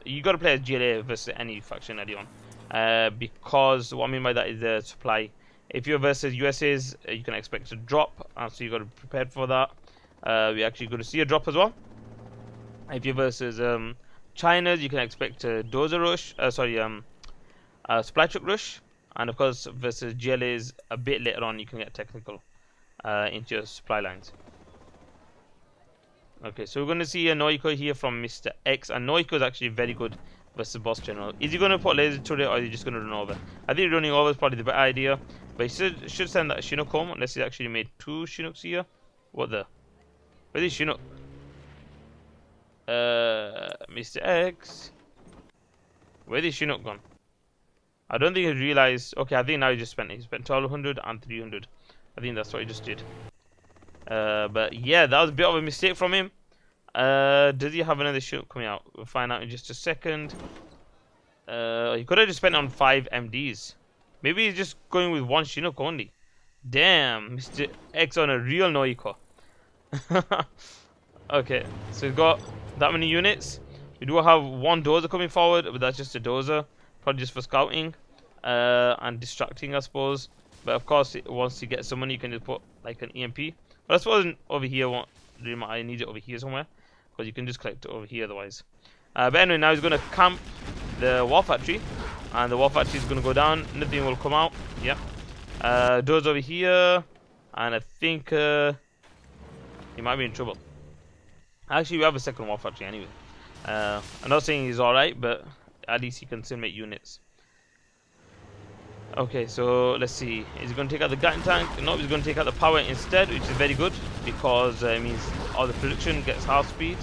you got to play as GLA versus any faction early on, because what I mean by that is the supply. If you're versus USAs, you can expect a drop, so you got to be prepared for that. We're actually going to see a drop as well. If you're versus China's, you can expect a dozer rush. Supply truck rush, and of course versus GLAs a bit later on, you can get technical into your supply lines. Okay, so we're going to see a Noiko here from Mr. X, and Noiko is actually very good versus boss general. Is he going to put laser turret, or is he just going to run over? I think running over is probably the better idea, but he should send that Chinook home, unless he actually made 2 Chinooks here. What the? Where's his Chinook? Mr. X? Where's his Chinook gone? I don't think he realized. Okay, I think now he just spent it. He spent 1200 and 300. I think that's what he just did. But yeah, that was a bit of a mistake from him. Does he have another Chinook coming out? We'll find out in just a second. He could have just spent on 5 MDs. Maybe he's just going with 1 Chinook only. Damn, Mr. X on a real Noiko. Okay, so we've got that many units. We do have 1 dozer coming forward, but that's just a dozer. Probably just for scouting and distracting, I suppose. But of course, once you get some money, you can just put like an EMP. But I suppose over here, I need it over here somewhere, because you can just collect it over here otherwise. But anyway, now he's going to camp the war factory, and the war factory is going to go down. Nothing will come out. Yeah. Doors over here, and I think he might be in trouble. Actually, we have a second war factory anyway. I'm not saying he's alright, but at least he can still make units. Okay, so let's see. Is he going to take out the gun tank? No, he's going to take out the power instead, which is very good, because it means all the production gets half speed.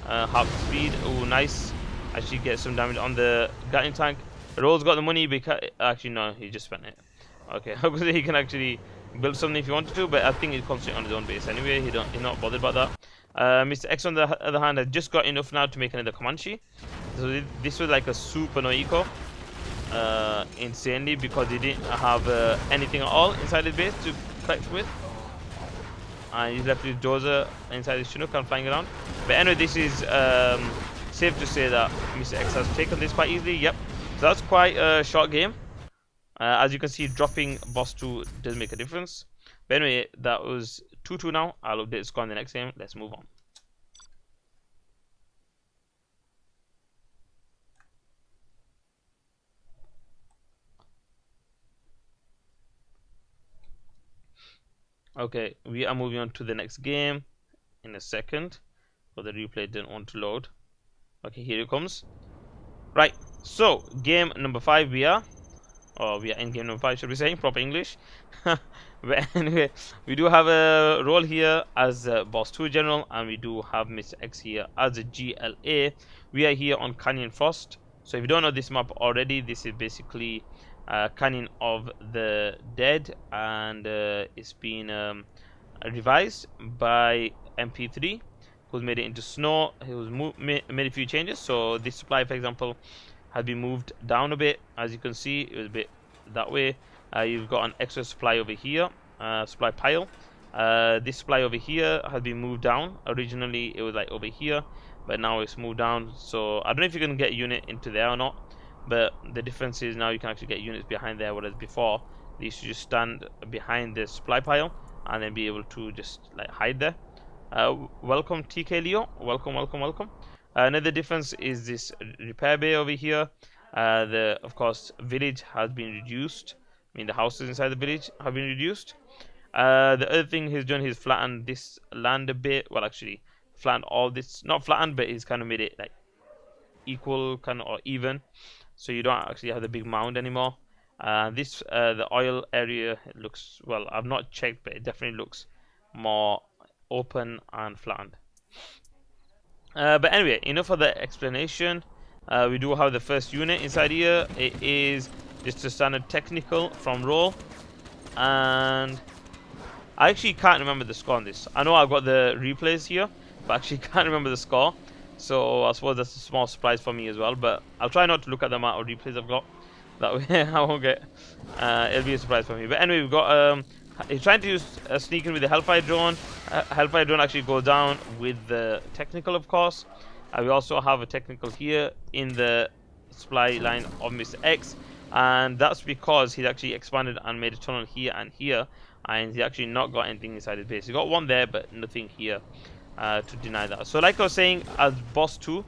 Oh, nice. Actually get some damage on the gun tank. Roll's got the money because actually no, he just spent it. Okay, hopefully he can actually build something if he wanted to, but I think he's concentrating on his own base anyway. He's not bothered about that. Mr. X on the other hand has just got enough now to make another Comanche. So this was like a super Noiko, insanely, because he didn't have anything at all inside his base to collect with, and he's left with dozer inside his Chinook and flying around. But anyway, this is safe to say that Mr. X has taken this quite easily. Yep, so that's quite a short game. As you can see, dropping boss 2 does make a difference. But anyway, that was 2-2 now. I'll update the score in the next game. Let's move on. Okay, we are moving on to the next game in a second, but the replay didn't want to load. Okay, here it comes. Right, so game number 5 we are in game number 5, should we say, proper English. But anyway, we do have a role here as boss 2 general, and we do have Mr. X here as a GLA. We are here on Canyon Frost. So if you don't know this map already, this is basically Canyon of the Dead, and it's been revised by MP3, who's made it into snow. He was made a few changes. So this supply, for example, has been moved down a bit. As you can see, it was a bit that way. You've got an extra supply over here, supply pile. This supply over here has been moved down. Originally it was like over here, but now it's moved down. So I don't know if you can get a unit into there or not, but the difference is now you can actually get units behind there, whereas before they used to just stand behind the supply pile and then be able to just like hide there. Welcome TK Leo, welcome. Another difference is this repair bay over here. The of course village has been reduced. I mean the houses inside the village have been reduced. The other thing he's done, he's flattened this land a bit. Well, actually flattened all this, not flattened, but he's kind of made it like equal, kind of, or even, so you don't actually have the big mound anymore. The oil area, it looks, well, I've not checked, but it definitely looks more open and flattened. But anyway, enough of the explanation. We do have the first unit inside here. It is just a standard technical from roll, and I actually can't remember the score on this. I know I've got the replays here, but I actually can't remember the score. So I suppose that's a small surprise for me as well. But I'll try not to look at the amount of replays I've got. That way I won't get. It'll be a surprise for me. But anyway, we've got. He's trying to use sneak in with the Hellfire drone. Hellfire drone actually goes down with the technical, of course. We also have a technical here in the supply line of MrX, and that's because he's actually expanded and made a tunnel here and here, and he's actually not got anything inside his base. He got one there, but nothing here to deny that. So, like I was saying, as boss 2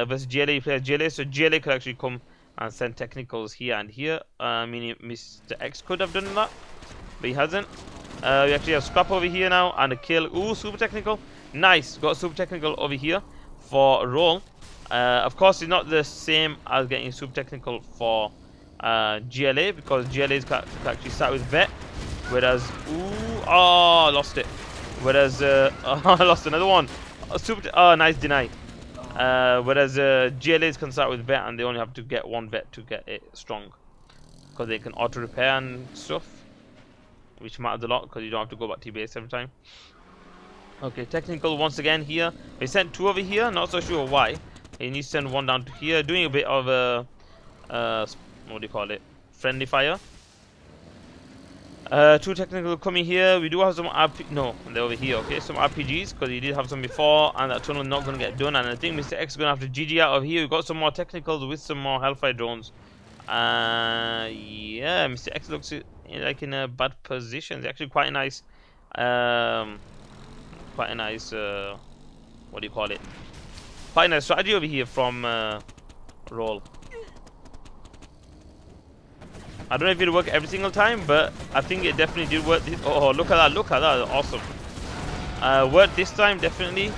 versus GLA, you play as GLA, so GLA could actually come and send technicals here and here. Meaning MrX could have done that, but he hasn't. We actually have scrap over here now and a kill. Ooh, super technical. Nice. Got super technical over here for roll. Of course, it's not the same as getting super technical for GLA, because GLA can actually start with vet, whereas I lost it. Whereas I lost another one. Nice deny. Whereas GLAs can start with vet and they only have to get one vet to get it strong, because they can auto repair and stuff, which matters a lot because you don't have to go back to your base every time. Okay, technical once again here. We sent 2 over here, not so sure why. He needs to send 1 down to here, doing a bit of a what do you call it, friendly fire. 2 technical coming here. We do have some no, they're over here. Okay, some RPGs, because he did have some before, and that tunnel not going to get done. And I think MrX is going to have to GG out of here. We got some more technicals with some more Hellfire drones. Yeah, MrX looks like in a bad position. It's actually quite a nice, what do you call it? Quite a nice strategy over here from roll. I don't know if it'll work every single time, but I think it definitely did work. Oh, look at that! Look at that! Awesome. Worked this time, definitely.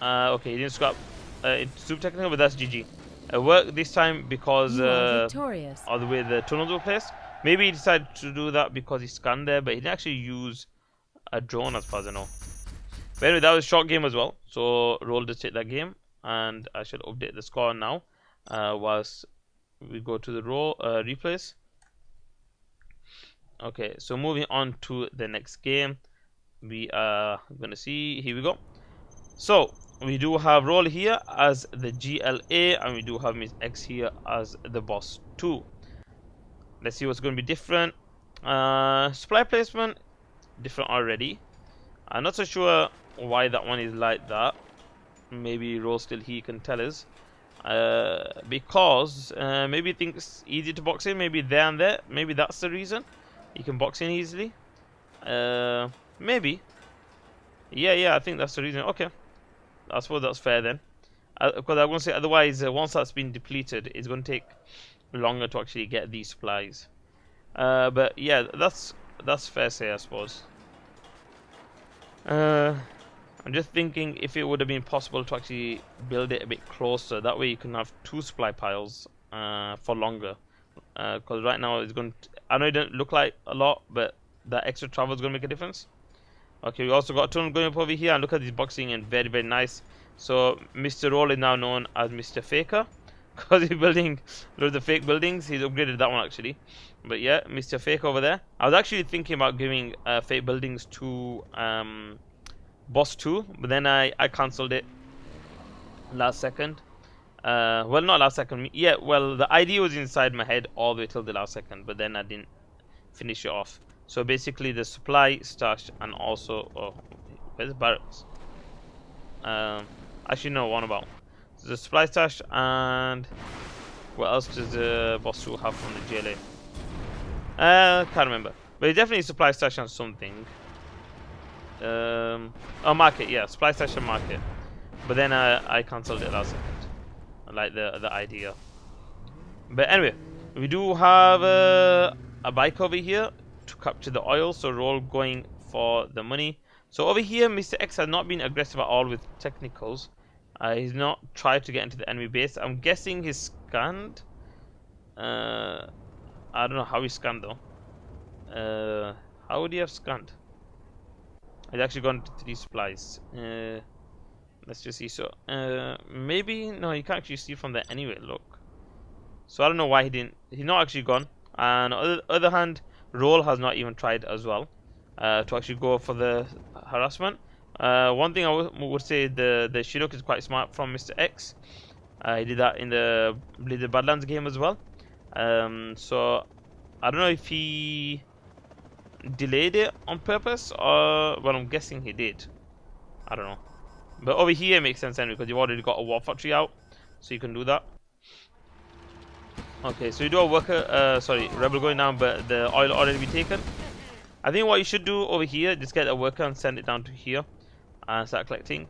Okay, he didn't scrap. It's super technical, but that's GG. Worked this time because of the way the tunnels were placed. Maybe he decided to do that because he scanned there, but he didn't actually use a drone, as far as I know. But anyway, that was a short game as well. So roll does take that game, and I should update the score now. Whilst we go to the replays. Okay, so moving on to the next game, we are gonna see. Here we go. So we do have roll here as the GLA, and we do have MrX here as the boss 2. Let's see what's going to be different. Supply placement different already. I'm not so sure why that one is like that. Maybe roll still he can tell us. Because maybe he thinks easy to box in, maybe there and there, maybe that's the reason you can box in easily. Maybe, yeah, I think that's the reason. Okay, I suppose that's fair then, because I won't say otherwise. Once that's been depleted, it's going to take longer to actually get these supplies. But yeah, that's fair say, I suppose. I'm just thinking if it would have been possible to actually build it a bit closer. That way you can have 2 supply piles for longer. Because right now it's going to, I know it doesn't look like a lot, but that extra travel is going to make a difference. Okay, we also got a tunnel going up over here, and look at this boxing, and very, very nice. So Mr. Roll is now known as Mr. Faker, because he's building loads of fake buildings. He's upgraded that one actually. But yeah, Mr. Fake over there. I was actually thinking about giving fake buildings to Boss 2, but then I cancelled it last second. Well, not last second. Yeah, well, the idea was inside my head all the way till the last second, but then I didn't finish it off. So basically, the supply stash and also, oh, where's the barracks? Actually, no, one about. So the supply stash and what else does the boss 2 have from the GLA? Can't remember, but it definitely supply stash and something. Oh, market, yeah, supply stash and market. But then I cancelled it last second. I like the idea. But anyway, we do have a bike over here to capture the oil, so we're all going for the money. So over here, Mr. X has not been aggressive at all with technicals. He's not tried to get into the enemy base. I'm guessing he's scanned. I don't know how he scanned though. How would he have scanned? He's actually gone to 3 supplies. Let's just see. So maybe no, you can't actually see from there anyway. Look. So I don't know why he didn't. He's not actually gone. And on the other hand, Roll has not even tried as well to actually go for the harassment. One thing I would say, the Chinook is quite smart from Mr. X. He did that in the Badlands game as well. So I don't know if he delayed it on purpose or, well, I'm guessing he did. I don't know. But over here it makes sense anyway because you've already got a war factory out, so you can do that. Okay, so you do a worker, rebel going down, but the oil already be taken. I think what you should do over here, just get a worker and send it down to here and start collecting,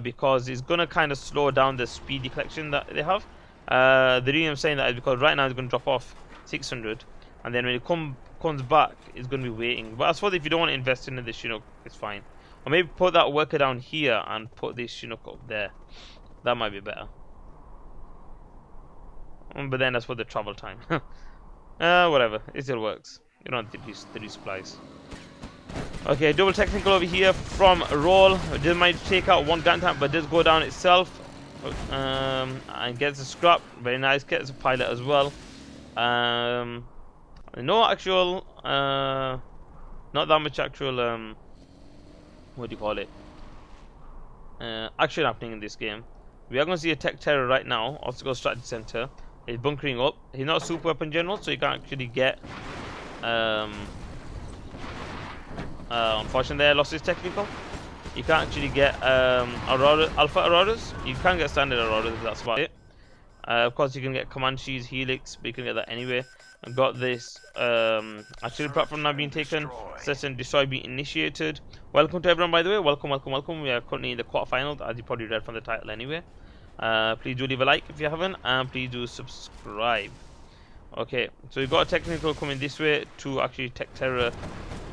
because it's gonna kind of slow down the speedy collection that they have. The reason I'm saying that is because right now it's gonna drop off 600, and then when it comes back, it's gonna be waiting. But I suppose if you don't want to invest in the Chinook, it's fine. Or maybe put that worker down here and put this Chinook up there. That might be better. But then that's for the travel time. Whatever, it still works. You don't need 3 supplies. Okay, double technical over here from Roll. It just might take out 1 gun tank, but does go down itself. And gets a scrap. Very nice. Gets a pilot as well. No actual, not that much actual, what do you call it? Action happening in this game. We are going to see a tech terror right now. Also go strategy center. He's bunkering up. He's not a super weapon general, so you can't actually get. Unfortunately, I lost his technical. You can't actually get Aurora, Alpha Auroras. You can get standard Auroras. That's about it. Of course, you can get Comanches, Helix, but you can get that anyway. I've got this artillery platform now being taken. Search and destroy being initiated. Welcome to everyone, by the way. Welcome, welcome, welcome. We are currently in the quarterfinals, as you probably read from the title anyway. Please do leave a like if you haven't, and please do subscribe. Okay, so we've got a technical coming this way to actually tech terror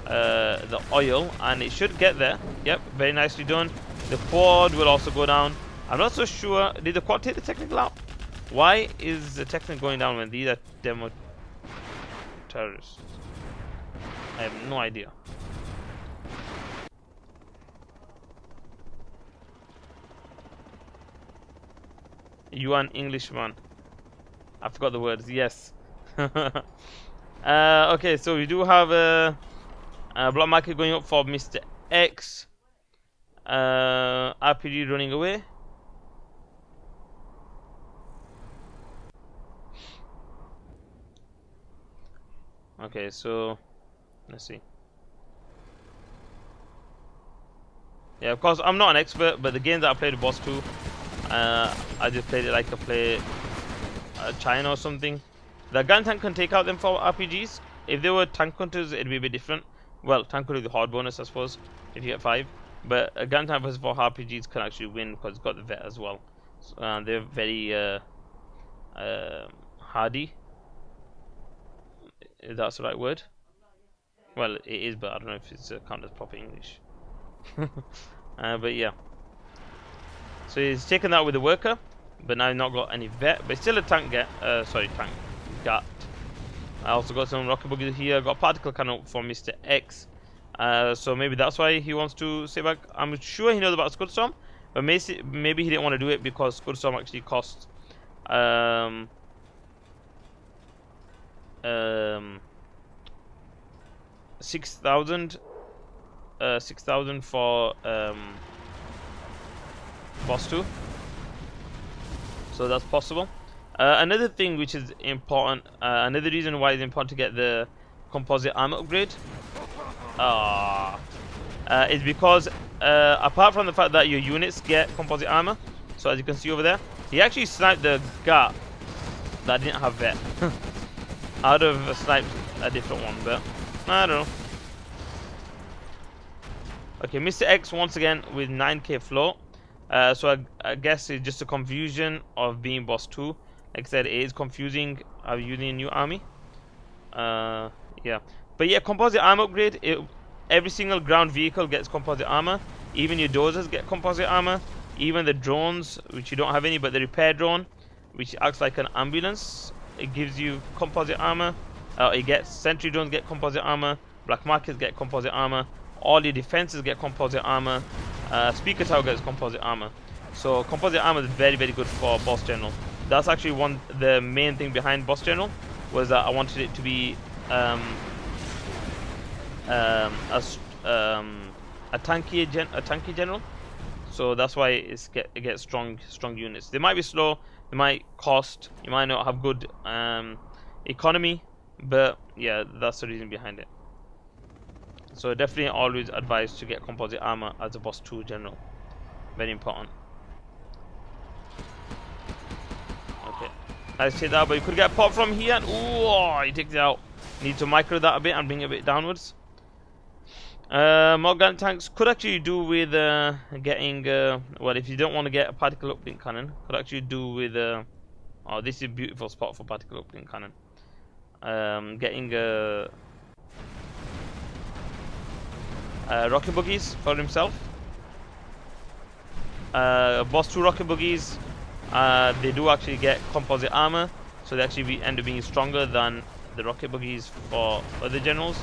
the oil, and it should get there. Yep, very nicely done. The quad will also go down. I'm not so sure. Did the quad take the technical out? Why is the technical going down when these are demo terrorists? I have no idea. You are an Englishman. I forgot the words. Yes. Okay, so we do have a block market going up for Mr. X. RPG running away. Okay, so let's see. Yeah, of course, I'm not an expert, but the game that I played with Boss 2, I just played it like I play China or something. The gun tank can take out them for RPGs. If they were tank hunters, it'd be a bit different. Well, tank hunter with the hard bonus, I suppose, if you get 5. But a gun tank versus 4 RPGs can actually win because it's got the vet as well. So, they're very hardy. If that's the right word. Well, it is, but I don't know if it's counted as proper English. But yeah. So he's taken that with the worker, but now he's not got any vet, but still a tank tank gat. I also got some rocket buggies here. Got a particle cannon for Mr. X. So maybe that's why he wants to stay back. I'm sure he knows about Scudstorm, but maybe he didn't want to do it because Scudstorm actually costs um, 6,000 for boss 2, so that's possible. Another thing which is important, another reason why it's important to get the composite armor upgrade is because apart from the fact that your units get composite armor, so as you can see over there, he actually sniped the guard that didn't have vet. I would have sniped a different one, but I don't know. Okay, MrX once again with 9k float. So I guess it's just a confusion of being boss 2. Like I said, it is confusing using a new army. Yeah, but yeah, composite armor upgrade. Every single ground vehicle gets composite armor. Even your dozers get composite armor. Even the drones, which you don't have any, but the repair drone, which acts like an ambulance, it gives you composite armor. It gets sentry drones get composite armor. Black markets get composite armor. All your defenses get composite armor. Speaker tower gets composite armor. So composite armor is very, very good for boss general. That's actually the main thing behind boss general, was that I wanted it to be a tanky general. So that's why it gets strong units. They might be slow, they might cost, you might not have good economy, but yeah, that's the reason behind it. So definitely always advise to get composite armor as a boss 2 general. Very important. Okay, nice hit that, but you could get pop from here, and ooh, he takes it out. Need to micro that a bit and bring it a bit downwards. More gun tanks could actually do with getting well, if you don't want to get a particle uplink cannon, could actually do with oh, this is a beautiful spot for particle uplink cannon. Getting rocket buggies for himself. Boss 2 rocket buggies, they do actually get composite armor, so they actually end up being stronger than the rocket buggies for other generals.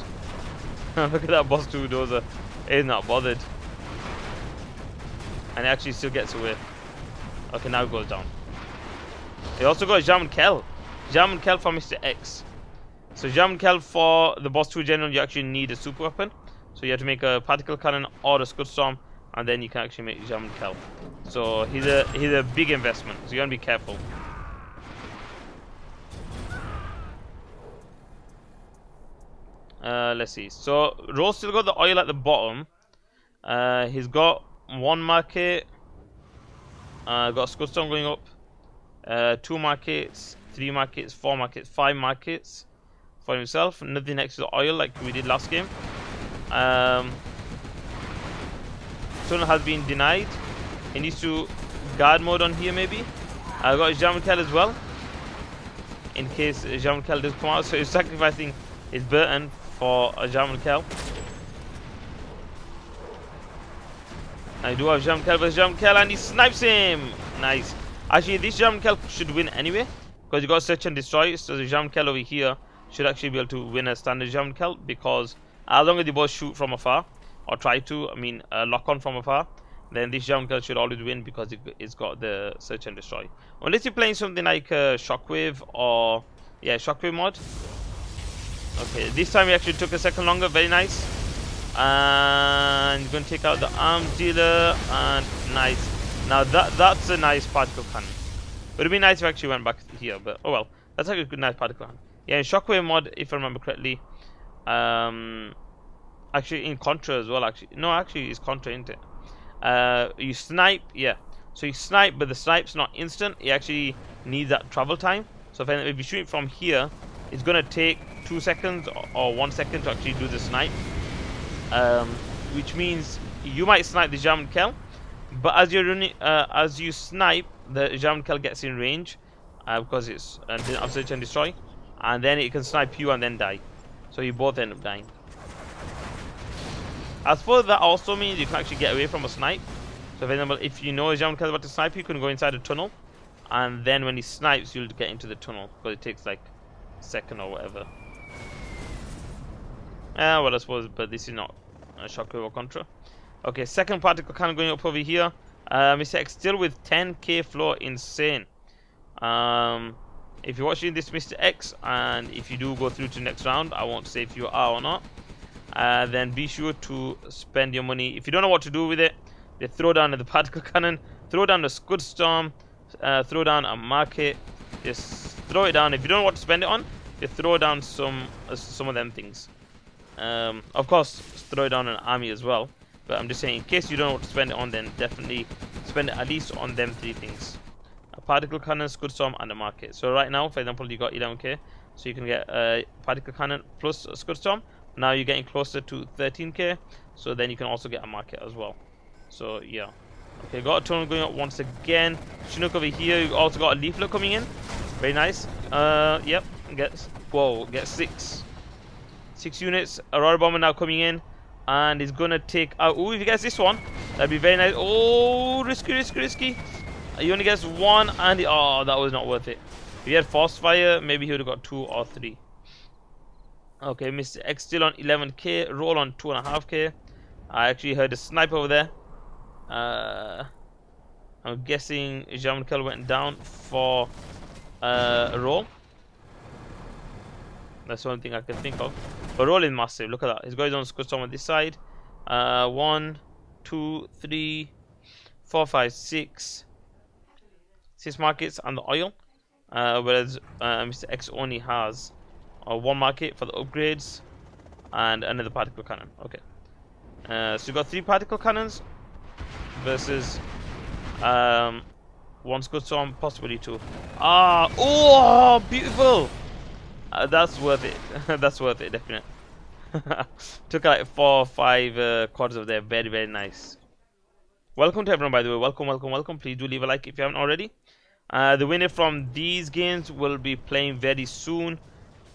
Look at that boss 2 dozer. He's not bothered. And he actually still gets away. Okay, now it goes down. He also got Jam and Kel. Jam and Kel for MrX. So Jam and Kel for the boss 2 general, you actually need a super weapon. So you have to make a particle cannon or a scud storm, and then you can actually make Jam and Kel. So he's a big investment, so you gotta be careful. Let's see. So Rose still got the oil at the bottom. He's got 1 market. Got Scud Storm going up. 2 markets, 3 markets, 4 markets, 5 markets for himself. Nothing next to the oil like we did last game. Tunnel has been denied. He needs to guard mode on here maybe. I got Jamal as well, in case Jamal does come out. So he's sacrificing his Burton for a Jamal. I do have Jamal versus Jamal, and he snipes him. Nice. Actually, this Jamal should win anyway, because you got search and destroy. So the Jamal over here should actually be able to win a standard Jamal, because as long as they both shoot from afar, or try to, lock on from afar, then this Jamal should always win, because it's got the search and destroy. Unless you're playing something like Shockwave, or yeah, Shockwave mod. Okay, this time we actually took a second longer. Very nice. And you're going to take out the arms dealer, and nice. Now that's a nice particle cannon. It would have been nice if I actually went back here, but oh well. That's like a good nice particle cannon. Yeah, in Shockwave mod, if I remember correctly. Actually in Contra as well, actually. No, actually it's Contra, isn't it? You snipe, yeah. So you snipe, but the snipe's not instant. It actually needs that travel time. So if you shoot from here, it's going to take 2 seconds or 1 second to actually do the snipe. Which means you might snipe the Jam and Kel, but as you're running, as you snipe, the Jam and Kel gets in range, because it's search and destroy, and then it can snipe you and then die. So you both end up dying. As for that, also means you can actually get away from a snipe. So for example, if you know a Jam and Kel is about to snipe, you can go inside a tunnel, and then when he snipes, you'll get into the tunnel, because it takes like a second or whatever. Well, I suppose, but this is not a Shockwave or Contra. Okay, second particle cannon going up over here. MrX still with 10k floor, insane. If you're watching this, Mr. X, and if you do go through to the next round, I won't say if you are or not, then be sure to spend your money. If you don't know what to do with it, they throw down the particle cannon, throw down the scud storm, throw down a market, just throw it down. If you don't know what to spend it on, they throw down some of them things. Of course, throw it down an army as well, but I'm just saying, in case you don't know what to spend it on, then definitely spend it at least on them 3 things: a particle cannon, scud storm, and a market. So right now, for example, you got 11k, so you can get a particle cannon plus a scud storm. Now you're getting closer to 13k, so then you can also get a market as well. So yeah. Okay, got a tunnel going up once again. Chinook over here. You also got a leaflet coming in. Very nice. Yep. Get 6 units. Aurora bomber now coming in, and he's gonna take out. Oh, if he gets this one, that'd be very nice. Oh, risky. He only gets 1, and oh, that was not worth it. If he had force fire, maybe he would have got 2 or 3. Okay, Mr. X still on 11k. Roll on 2.5k. I actually heard a sniper over there. I'm guessing Jamkel went down for a roll. That's the only thing I can think of. But roll is massive. Look at that. He's got his own scud storm on this side. 1, 2, 3, 4, 5, 6 markets and the oil. Whereas Mr. X only has 1 market for the upgrades and another particle cannon. Okay. So you got 3 particle cannons versus 1 scud storm, possibly 2. Oh, beautiful! That's worth it. That's worth it, definitely. Took like 4 or 5 quarters of there. Very, very nice. Welcome to everyone, by the way. Welcome. Please do leave a like if you haven't already. The winner from these games will be playing very soon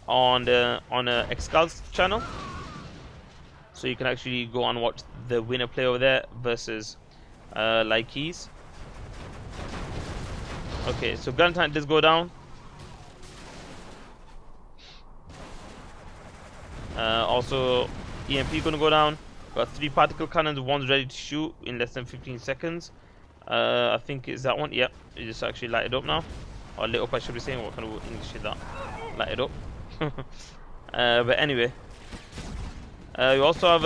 on Xcal's channel. So you can actually go and watch the winner play over there versus Likeys. Okay, so gun tank does go down. Also, EMP gonna go down. Got 3 particle cannons. 1's ready to shoot in less than 15 seconds. I think it's that one. Yep, it just actually lighted up now. Or lit up, I should be saying. What kind of English is that? Lighted up. But anyway, you also have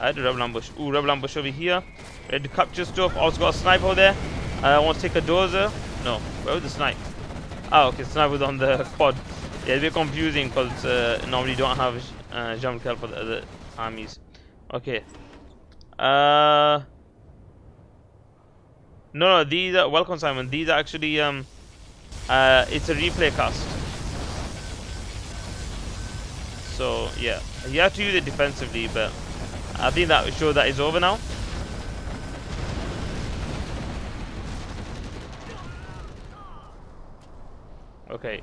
I had a rebel ambush. Ooh, rebel ambush over here. Ready to capture stuff. Also got a sniper over there. I want to take a dozer. No, where was the snipe? Oh, okay, sniper was on the quad. Yeah, it's a bit confusing because normally you don't have Jamkel for the other armies. Okay. No, these are welcome, Simon. These are actually it's a replay cast. So yeah, you have to use it defensively, but I think that shows that it's over now. Okay.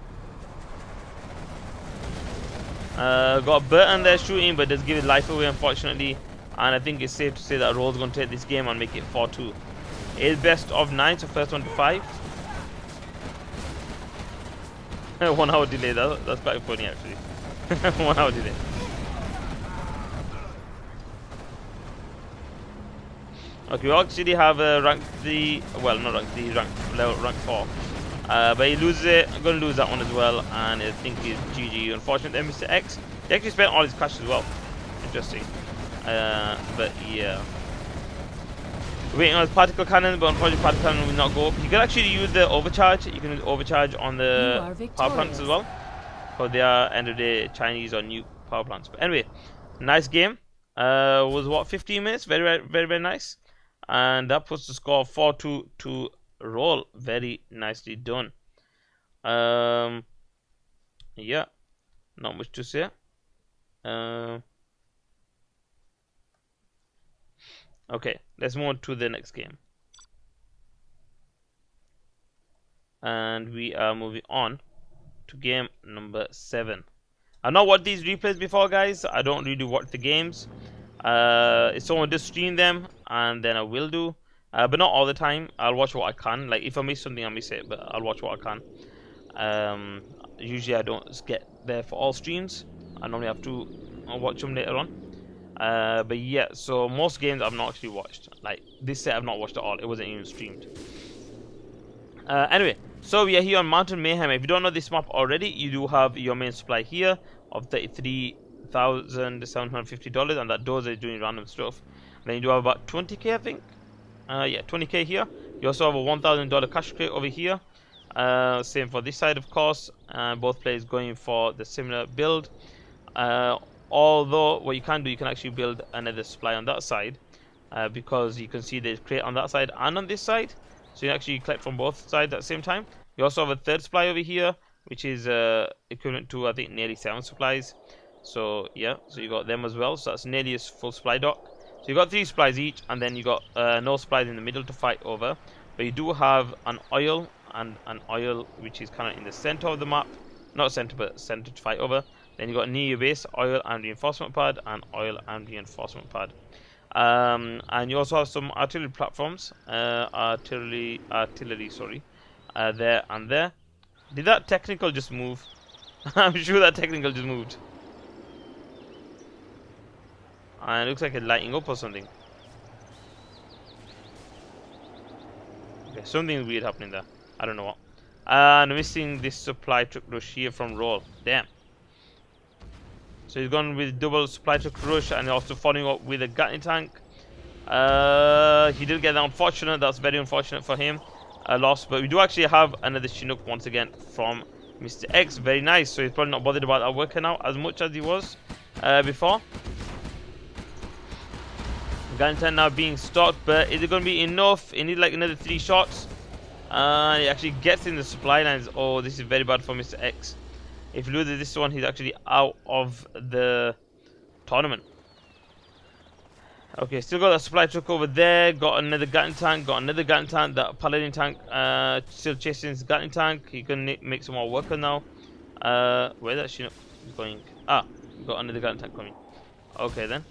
Got Burton there shooting, but does give his life away, unfortunately. And I think it's safe to say that Roll's going to take this game and make it 4-2. It's best of 9, so first 1 to 5. 1 hour delay. That's quite funny, actually. 1 hour delay. Okay, we actually have rank 3. Well, not rank 3, rank 4. But he loses it. I'm going to lose that one as well. And I think he's GG. Unfortunately, Mr. X. He actually spent all his cash as well. Interesting. But yeah. Waiting on his particle cannon, but unfortunately, particle cannon will not go up. You can actually use the overcharge. You can overcharge on the power plants as well. Because they are, end of the day, Chinese or new power plants. But anyway, nice game. Was what, 15 minutes? Very, very, very nice. And that puts the score 4-2 to Roll. Very nicely done. Yeah, not much to say. Okay, let's move on to the next game. And we are moving on to game number 7. I've not watched these replays before, guys. I don't really watch the games. If someone does stream them, and then I will do. But not all the time. I'll watch what I can. Like, if I miss something, I miss it. But I'll watch what I can. Usually I don't get there for all streams. I normally have to watch them later on. But yeah, so most games I've not actually watched. Like, this set I've not watched at all. It wasn't even streamed. Anyway, so we are here on Mountain Mayhem. If you don't know this map already, you do have your main supply here of $33,750, and that dozer is doing random stuff. Then you do have about 20k, I think. Yeah, 20k here. You also have a $1,000 cash crate over here. Same for this side, of course. Both players going for the similar build. Although what you can do, you can actually build another supply on that side, because you can see there's crate on that side and on this side. So you actually collect from both sides at the same time. You also have a third supply over here, which is equivalent to, I think, nearly 7 supplies. So yeah, so you got them as well. So that's nearly a full supply dock. So you got 3 supplies each, and then you got no supplies in the middle to fight over. But you do have an oil and an oil which is kind of in the center of the map. Not center, but center to fight over. Then you got near base, oil and reinforcement pad, and oil and reinforcement pad. And you also have some artillery platforms, artillery, sorry, there and there. Did that technical just move? I'm sure that technical just moved. And it looks like it's lighting up or something. Okay, something weird happening there. I don't know what. And missing this supply truck rush here from Roll. Damn. So he's gone with double supply truck rush, and also following up with a Gatling tank. He did get that unfortunate. That's very unfortunate for him. A loss, but we do actually have another Chinook once again from MrX. Very nice. So he's probably not bothered about that working out as much as he was before. Gatling tank now being stocked, but is it going to be enough? He needs like another 3 shots. He actually gets in the supply lines. Oh, this is very bad for MrX. If he loses this one, he's actually out of the tournament. Okay, still got that supply truck over there. Got another Gatling tank. Got another Gatling tank. That Paladin tank still chasing his Gatling tank. He can make some more worker now. Where's that Chinook going? Ah, got another Gatling tank coming. Okay then.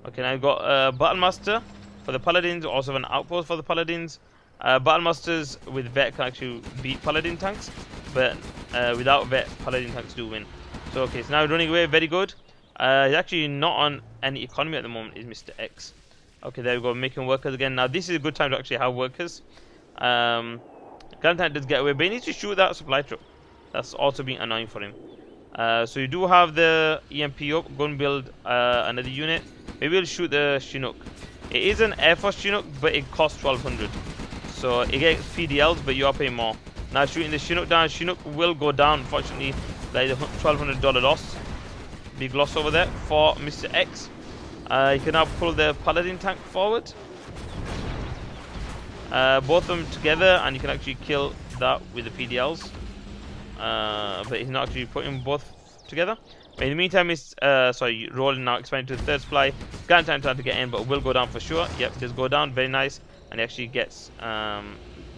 Okay, now I've got Battlemaster for the Paladins. Also have an outpost for the Paladins. Battlemasters with vet can actually beat Paladin tanks, but without vet, Paladin tanks do win. So okay, so now running away, very good. He's actually not on any economy at the moment, is MrX. Okay, there we go, making workers again. Now this is a good time to actually have workers. Gatling tank does get away, but he needs to shoot that supply truck. That's also been annoying for him. So you do have the EMP up. Go and build another unit. Maybe we'll shoot the Chinook. It is an Air Force Chinook, but it costs 1200. So it gets PDLs, but you are paying more. Now shooting the Chinook down. Chinook will go down, unfortunately. That is a $1,200 loss. Big loss over there for MrX. You can now pull the Paladin tank forward. Both of them together, and you can actually kill that with the PDLs. But he's not actually putting both together. But in the meantime, he's rolling now, expanding to the third supply. Gatling tank trying to get in, but will go down for sure. Yep, does go down, very nice. And he actually gets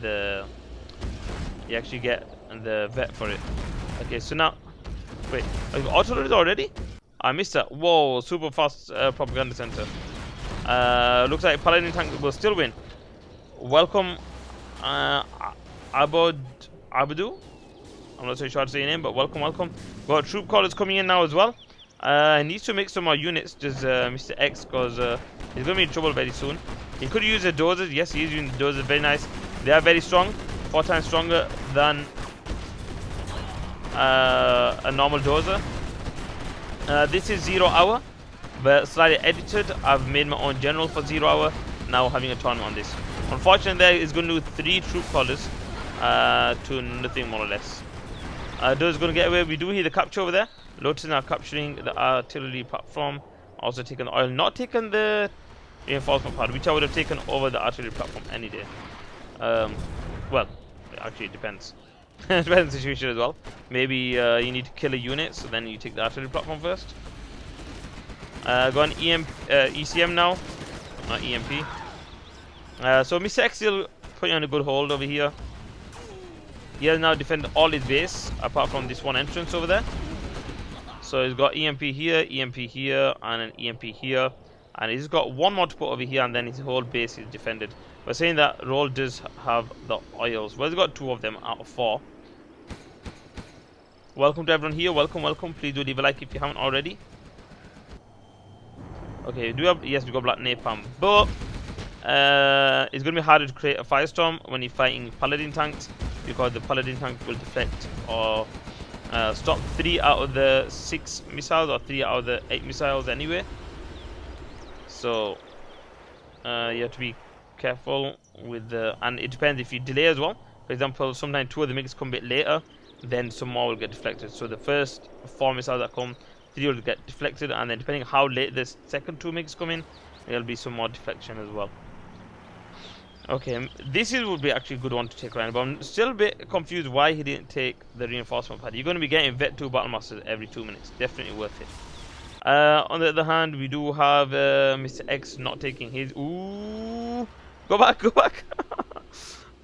the vet for it. Okay, so now wait, auto already? I missed that. Whoa, super fast propaganda center. Looks like Paladin tank will still win. Welcome Abadu. I'm not so sure how to say your name, but welcome. Got troop callers coming in now as well. He needs to make some more units, does MrX, because he's going to be in trouble very soon. He could use the dozers. Yes, he is using the dozers. Very nice. They are very strong. 4 times stronger than a normal dozer. This is 0 hour, but slightly edited. I've made my own general for 0 hour. Now having a tournament on this. Unfortunately, there is going to do 3 troop callers to nothing more or less. Dozer going to get away. We do hear the capture over there. Lotus now capturing the artillery platform. Also taken the oil. Not taken the reinforcement pad, which I would have taken over the artillery platform any day. Well, actually it depends. It depends on the situation as well. Maybe you need to kill a unit, so then you take the artillery platform first. Go on ECM now, not EMP. So MrX still putting on a good hold over here. He has now defended all his base, apart from this one entrance over there. So he's got EMP here, and an EMP here. And he's got one more to put over here, and then his whole base is defended. We're saying that Roll does have the oils. Well, he's got 2 of them out of 4. Welcome to everyone here. Welcome. Please do leave a like if you haven't already. Okay, do we have... Yes, we got black napalm. But it's going to be harder to create a firestorm when you're fighting paladin tanks, because the paladin tank will deflect or stop 3 out of the 6 missiles or 3 out of the 8 missiles anyway. So you have to be careful with the, and it depends if you delay as well. For example, sometimes 2 of the MiGs come a bit later, then some more will get deflected. So the first 4 missiles that come, 3 will get deflected, and then depending how late the second 2 MiGs come in, there'll be some more deflection as well. Okay, this would be actually a good one to take around, but I'm still a bit confused why he didn't take the reinforcement pad. You're going to be getting Vet 2 Battle Masters every 2 minutes. Definitely worth it. On the other hand, we do have MrX not taking his. Ooh, go back, go back.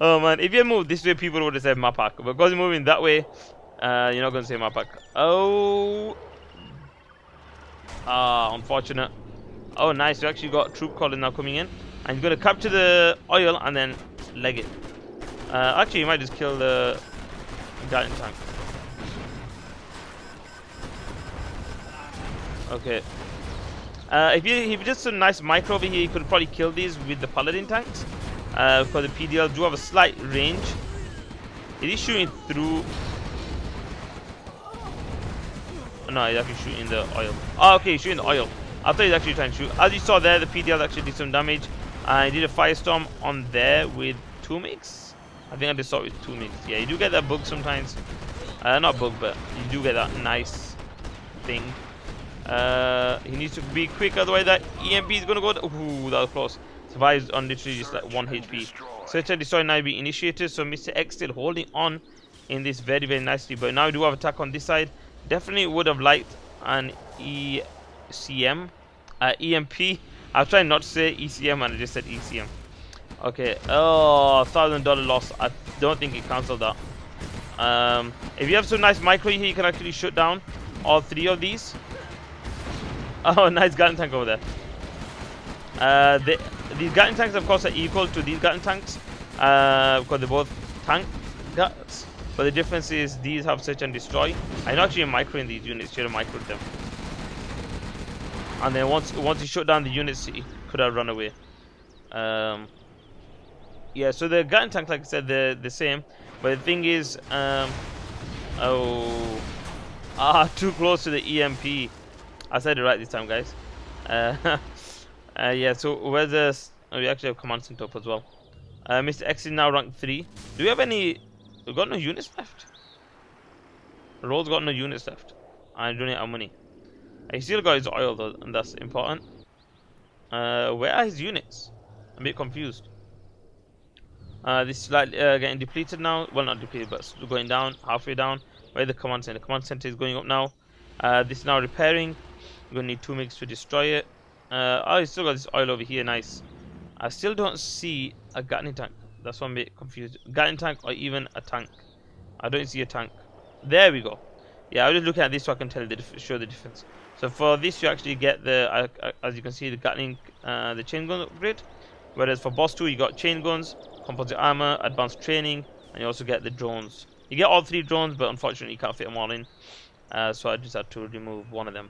Oh man, if you move this way, people would have said map pack. But because you're moving that way, you're not going to say map pack. Oh, unfortunate. Oh, nice. We actually got troop calling now coming in, and you're going to capture the oil and then leg it. Actually, you might just kill the Gatling tank. Okay. If you just a nice micro over here, you could probably kill these with the paladin tanks. Because the PDL do have a slight range. It is shooting through. No, he's actually shooting the oil. Oh, okay, he's shooting the oil. I thought he was actually trying to shoot. As you saw there, the PDL actually did some damage. And he did a firestorm on there with 2 MiGs. I think I just saw it with 2 MiGs. Yeah, you do get that bug sometimes. Not bug, but you do get that nice thing. He needs to be quick, otherwise that EMP is going to go. Ooh, that was close. Survives on literally just like 1 HP. Search and destroy now be initiated. So MrX still holding on in this very, very nicely. But now we do have attack on this side. Definitely would have liked an ECM. EMP. I was trying not to say ECM and I just said ECM. Okay. Oh, $1,000 loss. I don't think it cancelled that. If you have some nice micro here, you can actually shut down all 3 of these. Oh, nice Gatling tank over there. These Gatling tanks, of course, are equal to these Gatling tanks because they're both tank guts. But the difference is these have search and destroy. I know actually a micro in these units, should have microed them. And then once you shut down the units, it could have run away. Yeah, so the Gatling tank, like I said, they're the same. But the thing is, too close to the EMP. I said it right this time, guys. Yeah, so where's this? Oh, we actually have command center up as well. MrX is now rank 3. Do we have any? We've got no units left. Roll's got no units left. I don't need our money. He still got his oil though, and that's important. Where are his units? I'm a bit confused. This is slightly getting depleted now. Well, not depleted, but going down, halfway down. Where's the command center? The command center is going up now. This is now repairing. We're gonna need 2 MiGs to destroy it. Oh, he's still got this oil over here. Nice. I still don't see a Gatling tank. That's why I'm a bit confused. Gatling tank or even a tank. I don't see a tank. There we go. Yeah, I was just looking at this so I can show the difference. So for this, you actually get the, as you can see, the Gatling, the chain gun upgrade. Whereas for boss 2, you got chain guns, composite armor, advanced training, and you also get the drones. You get all 3 drones, but unfortunately, you can't fit them all in. So I just had to remove one of them.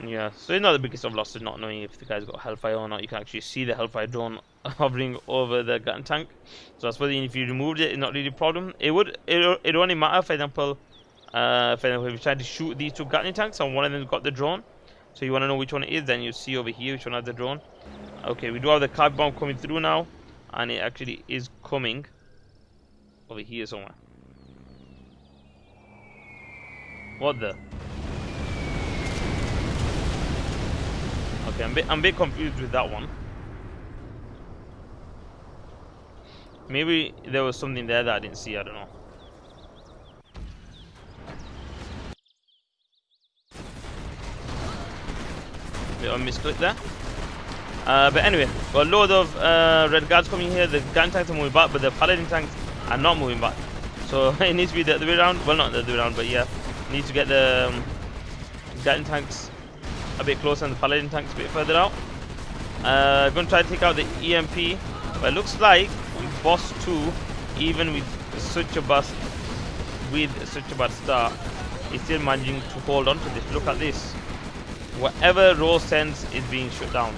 Yeah, so it's not the biggest of losses not knowing if the guy's got Hellfire or not. You can actually see the Hellfire drone hovering over the Gatling tank. So I suppose if you removed it, it's not really a problem. It would only matter, for example, if you try to shoot these 2 Gatling tanks and one of them got the drone. So you want to know which one it is, then you see over here which one has the drone. Okay, we do have the card bomb coming through now, and it actually is coming over here somewhere. What the? Okay, I'm a bit confused with that one. Maybe there was something there that I didn't see, I don't know. Bit of a misclick there. But anyway, got a load of red guards coming here. The Gatling tanks are moving back, but the paladin tanks are not moving back. So it needs to be the other way around. Well, not the other way around, but yeah. Need to get the Gatling tanks a bit closer and the paladin tanks a bit further out. I'm going to try to take out the EMP, but it looks like boss 2, even with such a bad start, is still managing to hold on to this. Look at this. Whatever Rose sends is being shut down.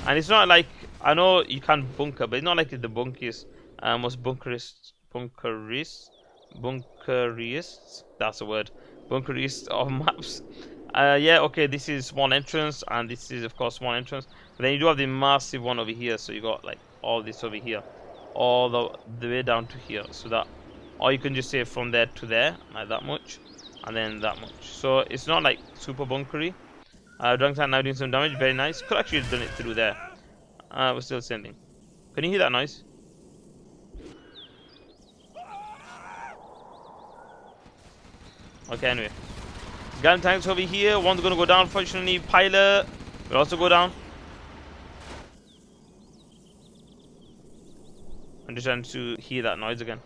And it's not like, I know you can bunker, but it's not like it's the most bunkeriest, that's the word, bunkeriest of maps. Yeah, okay, this is one entrance, and this is of course one entrance. But then you do have the massive one over here, so you got like all this over here, all the way down to here, so that, or you can just say from there to there, like that much, and then that much. So it's not like super bunkery. Drunk Tank now doing some damage, very nice. Could actually have done it through there. We're still sending. Can you hear that noise? Okay, anyway. Gun tanks over here. One's gonna go down, fortunately. Pilot will also go down. I'm just trying to hear that noise again.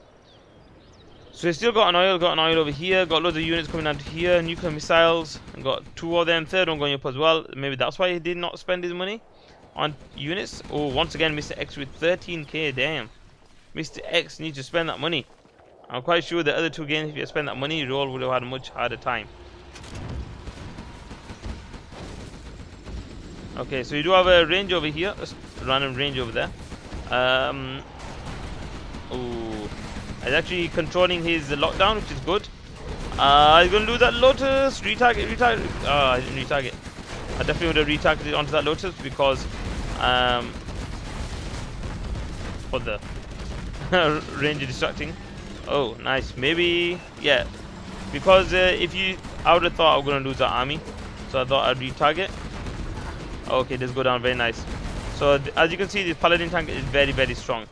So we still got an oil over here, got loads of units coming down to here, nuclear missiles, and got 2 of them, third one going up as well. Maybe that's why he did not spend his money on units. Oh, once again, Mr. X with 13k, damn. Mr. X needs to spend that money. I'm quite sure the other 2 games, if you spend that money, you all would have had a much harder time. Okay, so you do have a range over here, a random range over there. Oh, he's actually controlling his lockdown, which is good. He's gonna lose that Lotus. Retarget. I didn't retarget. I definitely would have retargeted onto that Lotus because for the range distracting. Oh, nice. Maybe, yeah. Because I would have thought I was gonna lose that army, so I thought I'd retarget. Okay, this go down, very nice. So as you can see, this Paladin tank is very, very strong.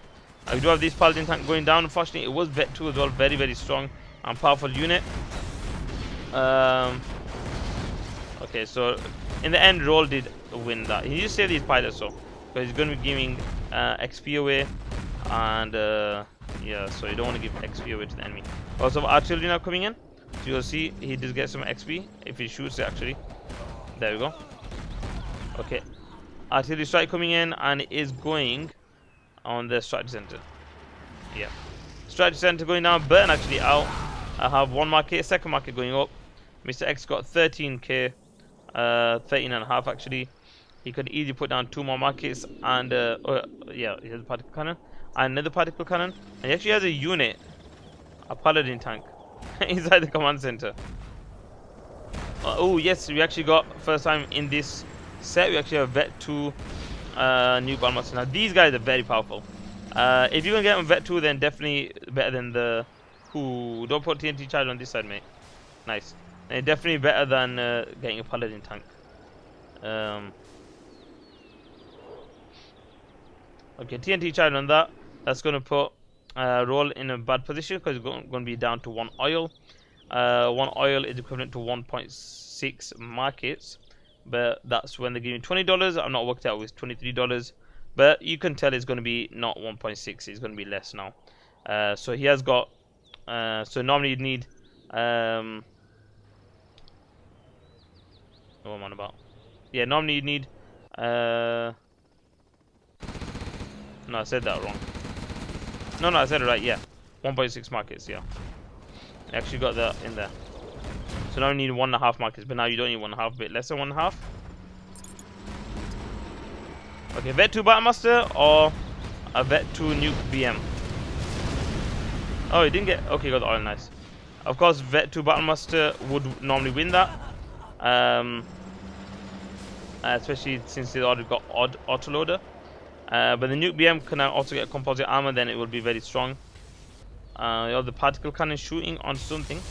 I do have this Paladin tank going down. Unfortunately, it was Vet 2 as well, very, very strong and powerful unit. Okay, so in the end, Roll did win that. He just saved these pilots, so because he's going to be giving XP away, and yeah, so you don't want to give XP away to the enemy. Also, artillery now coming in, so you'll see he does get some XP if he shoots it. Actually, there we go. Okay, artillery strike coming in, and it is going on the strategy center. Yeah, strategy center going down, burn actually out. I have one market, second market going up. Mr. X got 13k, 13.5 actually. He could easily put down 2 more markets, and yeah, he has a particle cannon and another particle cannon, and he actually has a unit, a Paladin tank inside the command center. Oh yes, we actually got first time in this set. We actually have Vet 2 new Badlands. Now these guys are very powerful. If you can get them Vet 2, then definitely better than the who. Don't put TNT charge on this side, mate. Nice. And definitely better than getting a Paladin tank. Okay, TNT charge on that. That's going to put Roll in a bad position because it's going to be down to 1 oil. 1 oil is equivalent to 1.6 markets. But that's when they're giving $20. I'm not worked out with $23. But you can tell it's going to be not 1.6. It's going to be less now. So he has got. So normally you'd need. What am I on about? Yeah, normally you'd need. No, I said that wrong. No, I said it right. Yeah, 1.6 markets. Yeah, I actually got that in there. So now you need 1.5 markets, but now you don't need 1.5, a bit less than 1.5. Okay, Vet 2 Battlemaster or a Vet 2 Nuke BM. Oh, he didn't get. Okay, got the oil, nice. Of course, Vet 2 Battlemaster would normally win that. Especially since they already got odd autoloader. But the Nuke BM can now also get composite armor, then it will be very strong. You have the particle cannon shooting on something.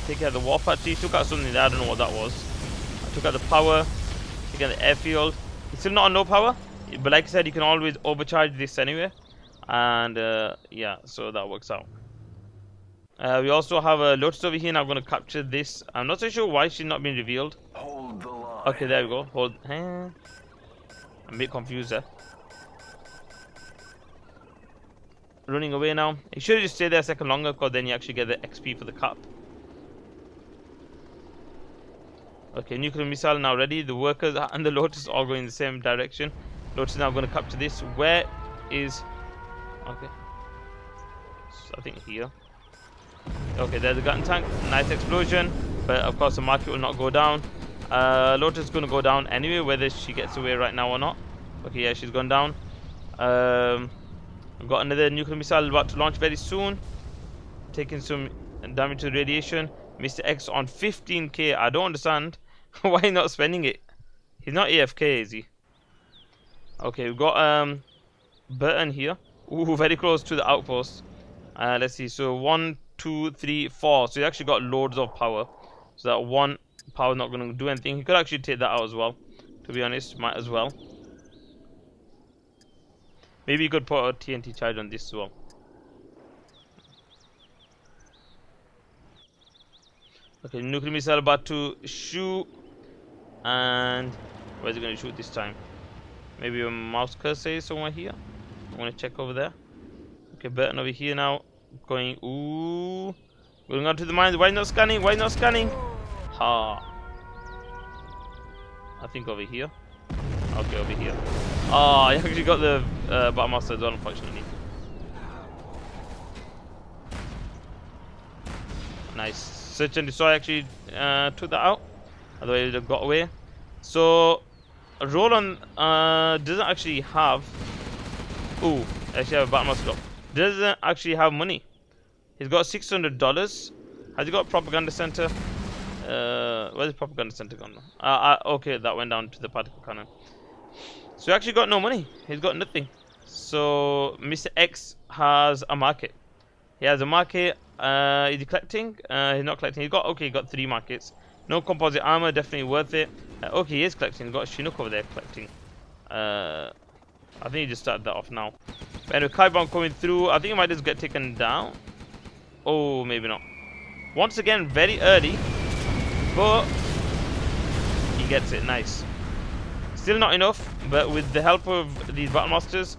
Take out the war factory. Took out something there, I don't know what that was. I took out the power. Take out the airfield. It's still not on no power, but like I said, you can always overcharge this anyway. And yeah, so that works out. We also have a Lotus over here, and I'm going to capture this. I'm not so sure why she's not been revealed. Hold the line. Okay, there we go. Hold. I'm a bit confused there. Running away now. You should just stay there a second longer, because then you actually get the XP for the cap. Okay, nuclear missile now ready. The workers and the Lotus all going in the same direction. Lotus is now going to capture this. Where is... Okay. So I think here. Okay, there's the gun tank. Nice explosion. But of course the market will not go down. Lotus is going to go down anyway, whether she gets away right now or not. Okay, yeah, she's gone down. I've got another nuclear missile about to launch very soon, taking some damage to the radiation. Mr. X on 15k. I don't understand why not spending it. He's not AFK, is he? Okay, we've got Burton here. Ooh, very close to the outpost. Let's see. So 1, 2, 3, 4. So he actually got loads of power. So that one power not going to do anything. He could actually take that out as well. To be honest, might as well. Maybe you could put a TNT charge on this as well. Okay, nuclear missile about to shoot. And where's it going to shoot this time? Maybe a mouse cursor is somewhere here. I want to check over there. Okay, Burton over here now. Going, ooh. Going on to the mines. Why not scanning? Why not scanning? Ha. I think over here. Okay, over here. Oh, I actually got the Battlemaster as well, unfortunately. Nice. Search and destroy actually took that out. Otherwise, it would have got away. So, Roland doesn't actually have. Ooh, actually have a Battlemaster drop. Doesn't actually have money. He's got $600. Has he got a propaganda center? Where's the propaganda center gone? Okay, that went down to the particle cannon. So he actually got no money. He's got nothing. So Mr. X has a market. He has a market. Is he collecting? He's not collecting. He got 3 markets. No composite armor, definitely worth it. Okay, he is collecting. He's got a Chinook over there collecting. I think he just started that off now. But anyway, Kai bomb coming through. I think he might just get taken down. Oh, maybe not. Once again, very early, but he gets it. Nice. Still not enough, but with the help of these Battlemasters,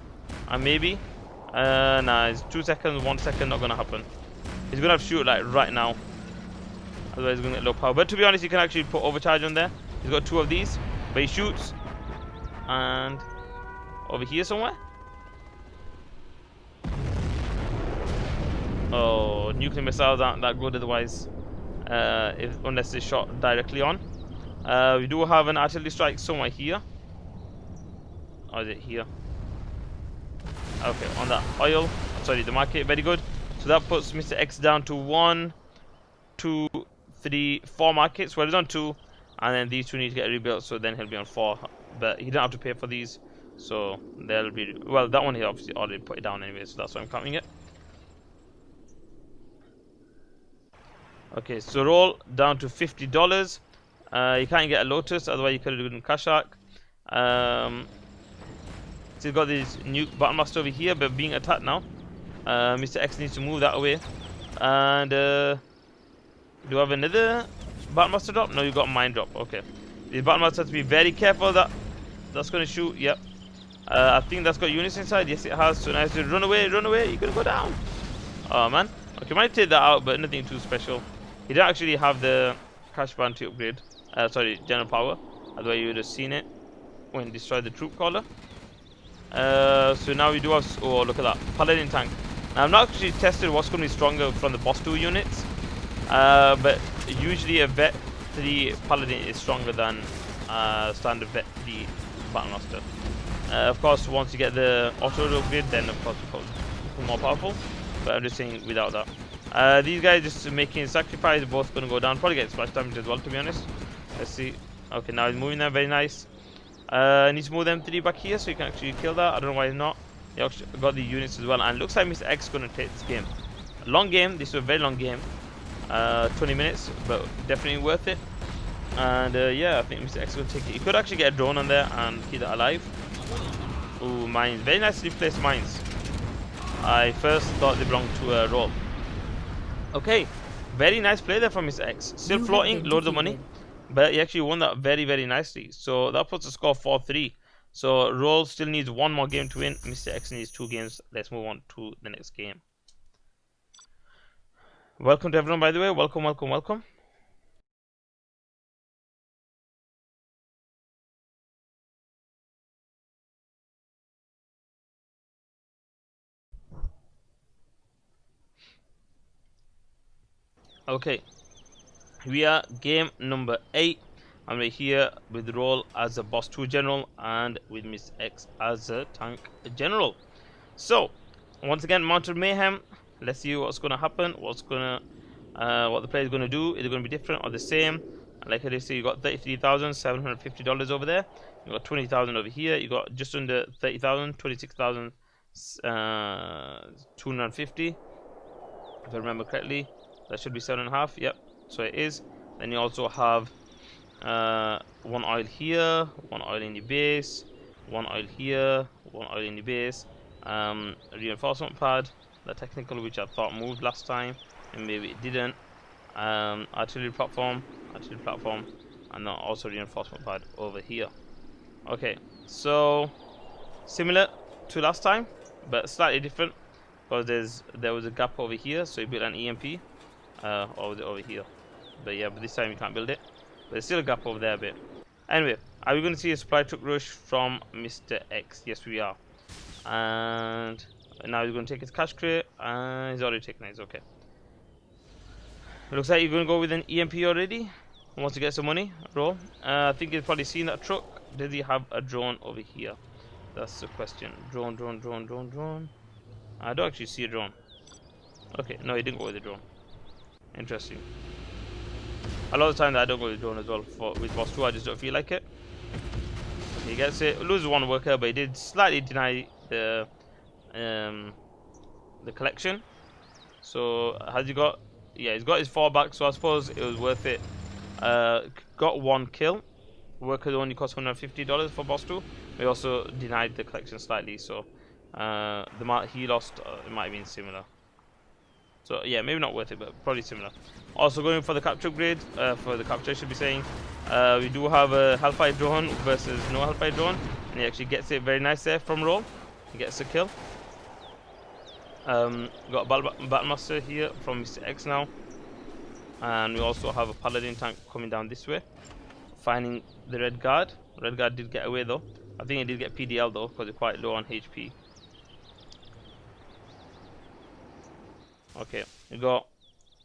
maybe. Nah, it's 2 seconds, 1 second, not gonna happen. He's gonna have to shoot like right now. Otherwise, he's gonna get low power. But to be honest, you can actually put overcharge on there. He's got 2 of these, but he shoots. And over here somewhere. Oh, nuclear missiles aren't that good otherwise, unless it's shot directly on. We do have an artillery strike somewhere here. Or is it here? Okay, on that oil. Sorry, the market. Very good. So that puts Mr. X down to 1, 2, 3, 4 markets. Well, he's on 2, and then these 2 need to get rebuilt. So then he'll be on 4. But he don't have to pay for these, so they'll be. Well, that one he obviously already put it down anyway, so that's why I'm counting it. Okay, so roll down to $50. You can't get a Lotus, otherwise you could have done Cash Arc. So you've got this new Battlemaster over here, but being attacked now. Mr. X needs to move that away. And do you have another Battlemaster drop? No, you got a mine drop. Okay. The Battlemaster has to be very careful that that's going to shoot. Yep. I think that's got units inside. Yes, it has. So nice to run away, run away. You're going to go down. Oh, man. Okay, might take that out, but nothing too special. He didn't actually have the crash bounty upgrade. Sorry, general power. Otherwise, you would have seen it when he destroyed the troop caller. So now we do have. Oh, look at that paladin tank. Now, I've not actually tested what's going to be stronger from the boss 2 units, but usually a vet 3 paladin is stronger than standard vet 3 battlemaster. Of course, once you get the auto upgrade, then of course become more powerful. But I'm just saying without that. These guys just making sacrifice, both going to go down. Probably get splash damage as well, to be honest. Let's see. Okay, now he's moving them, very nice. Needs to move them 3 back here so you can actually kill that. I don't know why he's not. He actually got the units as well. And looks like Mr. X is going to take this game. A long game. This is a very long game. 20 minutes, but definitely worth it. And yeah, I think Mr. X is going to take it. You could actually get a drone on there and keep that alive. Ooh, mines. Very nicely placed mines. I first thought they belonged to a roll. Okay, very nice play there from Mr. X. Still floating, loads of money, but he actually won that very, very nicely. So that puts the score 4-3. So roll still needs 1 more game to win. Mr. X needs 2 games. Let's move on to the next game. Welcome to everyone, by the way. Welcome, welcome, welcome. Okay, we are game number 8. and we're here with Roll as a Boss 2 General and with MrX as a Tank General. So once again, Mounted Mayhem. Let's see what's gonna happen. What the player is gonna do. Is it gonna be different or the same? Like I say, you got $33,750 over there. You got 20,000 over here. You got just under 30,000, 26,250. If I remember correctly, that should be 7.5. Yep, so it is. Then you also have one oil here, one oil in your base, one oil here, one oil in your base. Reinforcement pad, the technical, which I thought moved last time, and maybe it didn't. Artillery platform, and then also reinforcement pad over here. Okay, so similar to last time, but slightly different because there was a gap over here, so you built an EMP over here. But yeah, but this time you can't build it. But there's still a gap over there a bit. Anyway, are we going to see a supply truck rush from MrX? Yes, we are. And now he's going to take his cash crate, and he's already taken it. It's okay. It looks like you're going to go with an EMP already. Wants to get some money. Roll. I think he's probably seen that truck. Does he have a drone over here? That's the question. Drone. I don't actually see a drone. Okay, no, he didn't go with the drone. Interesting. A lot of the time I don't go with the drone as well. With Boss 2, I just don't feel like it. He gets it. Loses one worker, but he did slightly deny the collection. So has he got? Yeah, he's got his 4 back. So I suppose it was worth it. Got 1 kill. Worker only cost $150 for Boss 2. We also denied the collection slightly, so the amount he lost, it might have been similar. So yeah, maybe not worth it, but probably similar. Also going for the capture upgrade, for the capture I should be saying, we do have a Hellfire drone versus no Hellfire drone, and he actually gets it very nice there from Roll. He gets a kill. Got a Battlemaster here from MrX now, and we also have a Paladin tank coming down this way, finding the Red Guard. Red Guard did get away though. I think he did get PDL though, because he's quite low on HP. Okay, we got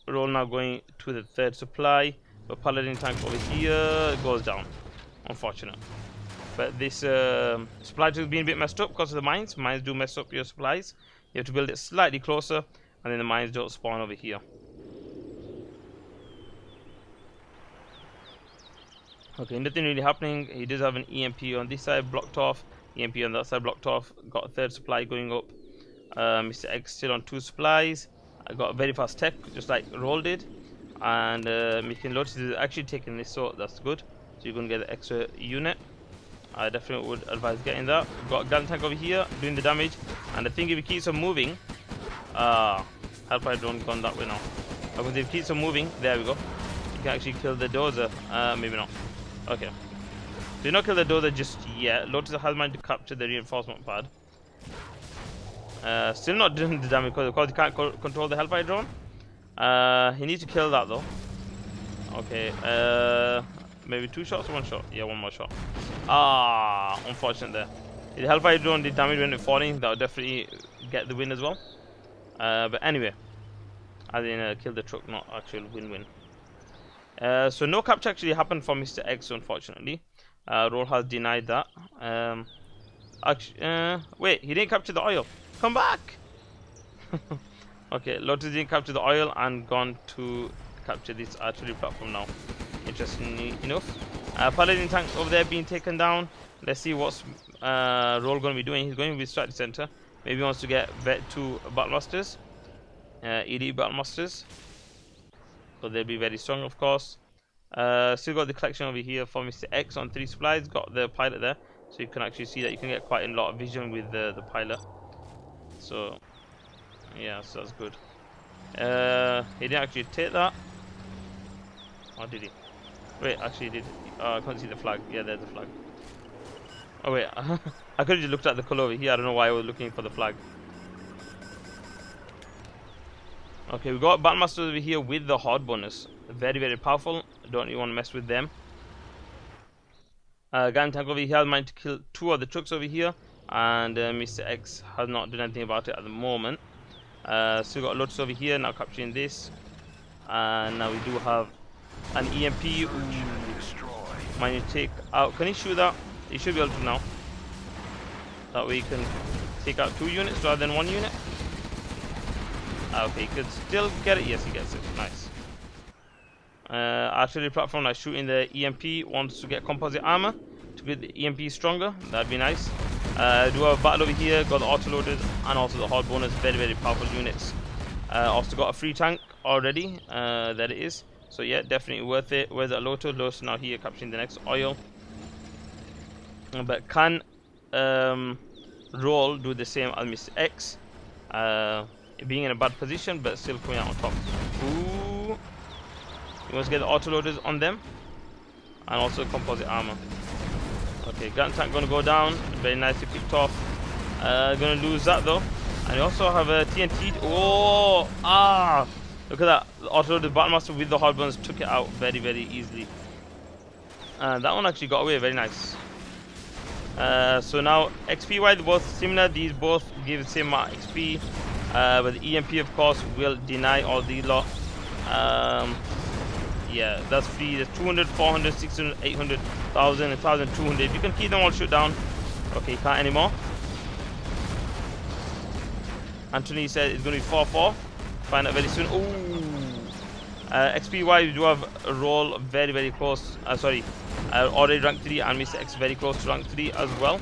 Roll now going to the 3rd supply, but Paladin tank over here goes down. Unfortunate. But this supply has been a bit messed up because of the mines. Mines do mess up your supplies. You have to build it slightly closer, and then the mines don't spawn over here. Okay, nothing really happening. He does have an EMP on this side blocked off, EMP on that side blocked off. Got a 3rd supply going up. MrX still on 2 supplies. I got a very fast tech, just like Roll did. And Mr. Lotus is actually taking this, so that's good. So you're going to get an extra unit. I definitely would advise getting that. Got a gun tank over here doing the damage. And I think if he keeps on moving, Hellfire drone gone that way now. But if he keeps on moving, there we go. You can actually kill the dozer. Maybe not. Okay. Do not kill the dozer just yet. Lotus has managed to capture the reinforcement pad. Still not doing the damage because he can't control the Hellfire drone. He needs to kill that though. Okay. Maybe 2 shots or 1 shot? Yeah, 1 more shot. Unfortunate there. If the Hellfire drone did damage when it falling, that would definitely get the win as well. But anyway, I didn't kill the truck, not actual win-win. So no capture actually happened for MrX, unfortunately. Roll has denied that. Wait, he didn't capture the oil. Come back! Okay, Lotus didn't capture the oil and gone to capture this artillery platform now. Interestingly enough. Paladin tank over there being taken down. Let's see what's Roll going to be doing. He's going with strategy center. Maybe he wants to get vet 2 Battlemasters. Elite Battlemasters. So they'll be very strong, of course. Still got the collection over here for MrX on 3 supplies. Got the pilot there, so you can actually see that you can get quite a lot of vision with the pilot. So yeah, so that's good. He didn't actually take that. Or did he? Wait, actually he did. I can't see the flag. Yeah, there's the flag. Oh wait, I could have just looked at the color over here. I don't know why I was looking for the flag. Okay, we got Battlemaster over here with the hard bonus. Very, very powerful. Don't even want to mess with them. Gun tank over here has managed to kill 2 of the trucks over here, and MrX has not done anything about it at the moment. Still got Lotus over here now capturing this, and now we do have an EMP. Ooh. Mind you take out, can he shoot that? He should be able to now. That way you can take out 2 units rather than 1 unit. Okay, he could still get it. Yes, he gets it. Nice. Artillery platform that's shooting the EMP wants to get composite armor to get the EMP stronger. That'd be nice. Do have a battle over here. Got the autoloaders and also the hard bonus. Very, very powerful units. Also got a free tank already. That it is. So yeah, definitely worth it. Where's that Lotus? Lotus now here capturing the next oil. But can Roll do the same as MrX? Being in a bad position but still coming out on top. Ooh. He wants to get the autoloaders on them. And also composite armor. Okay, gun tank gonna go down. Very nicely picked off. Gonna lose that though. And you also have a TNT. Oh! Ah! Look at that. The autoloader Battlemaster with the hard ones took it out very, very easily. That one actually got away. Very nice. So now XP wise, both similar. These both give the same amount of XP. But the EMP of course will deny all these lot. Yeah, that's free. There's 200, 400, 600, 800, 1000, 1200. If you can keep them all shoot down. Okay, can't anymore. Anthony said it's going to be 4-4. Find out very soon. Ooh. XP wise, we do have a roll very, very close. Already rank 3 and MrX very close to rank 3 as well.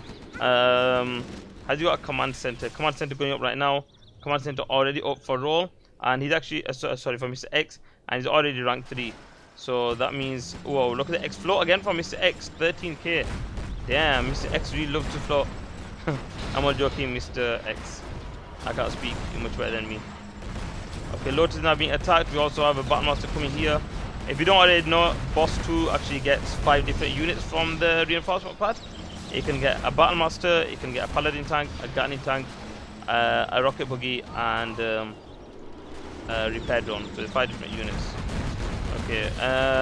Has you got a command center? Command center going up right now. Command center already up for roll, and he's actually sorry for MrX, and he's already rank 3. So that means, whoa, look at the X float again for MrX, 13k. Damn, MrX really loves to float. I'm not joking, MrX. I can't speak, you're much better than me. Okay, Lotus is now being attacked. We also have a Battlemaster coming here. If you don't already know, Boss 2 actually gets 5 different units from the reinforcement pad. You can get a Battlemaster, you can get a Paladin tank, a Gatling tank, a rocket buggy, and a repair drone. So there's 5 different units. Okay,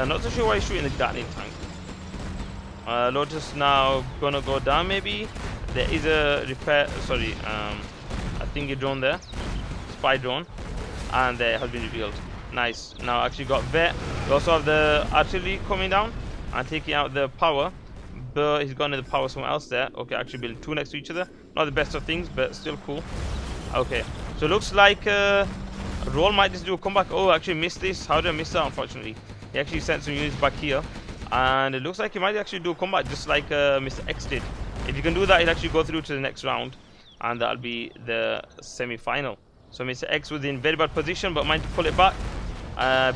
not so sure why he's shooting the Gatling tank. Lotus now gonna go down maybe. There is a repair, a thingy drone there, spy drone, and there has been revealed. Nice. Now actually got vet. We also have the artillery coming down and taking out the power, but he's gone to the power somewhere else there. Okay, actually building 2 next to each other. Not the best of things, but still cool. Okay, so it looks like Roll might just do a comeback. Oh, actually missed this. How did I miss that? Unfortunately, he actually sent some units back here, and it looks like he might actually do a comeback just like MrX did. If you can do that, he'll actually go through to the next round, and that'll be the semi-final. So MrX was in very bad position, but managed to pull it back.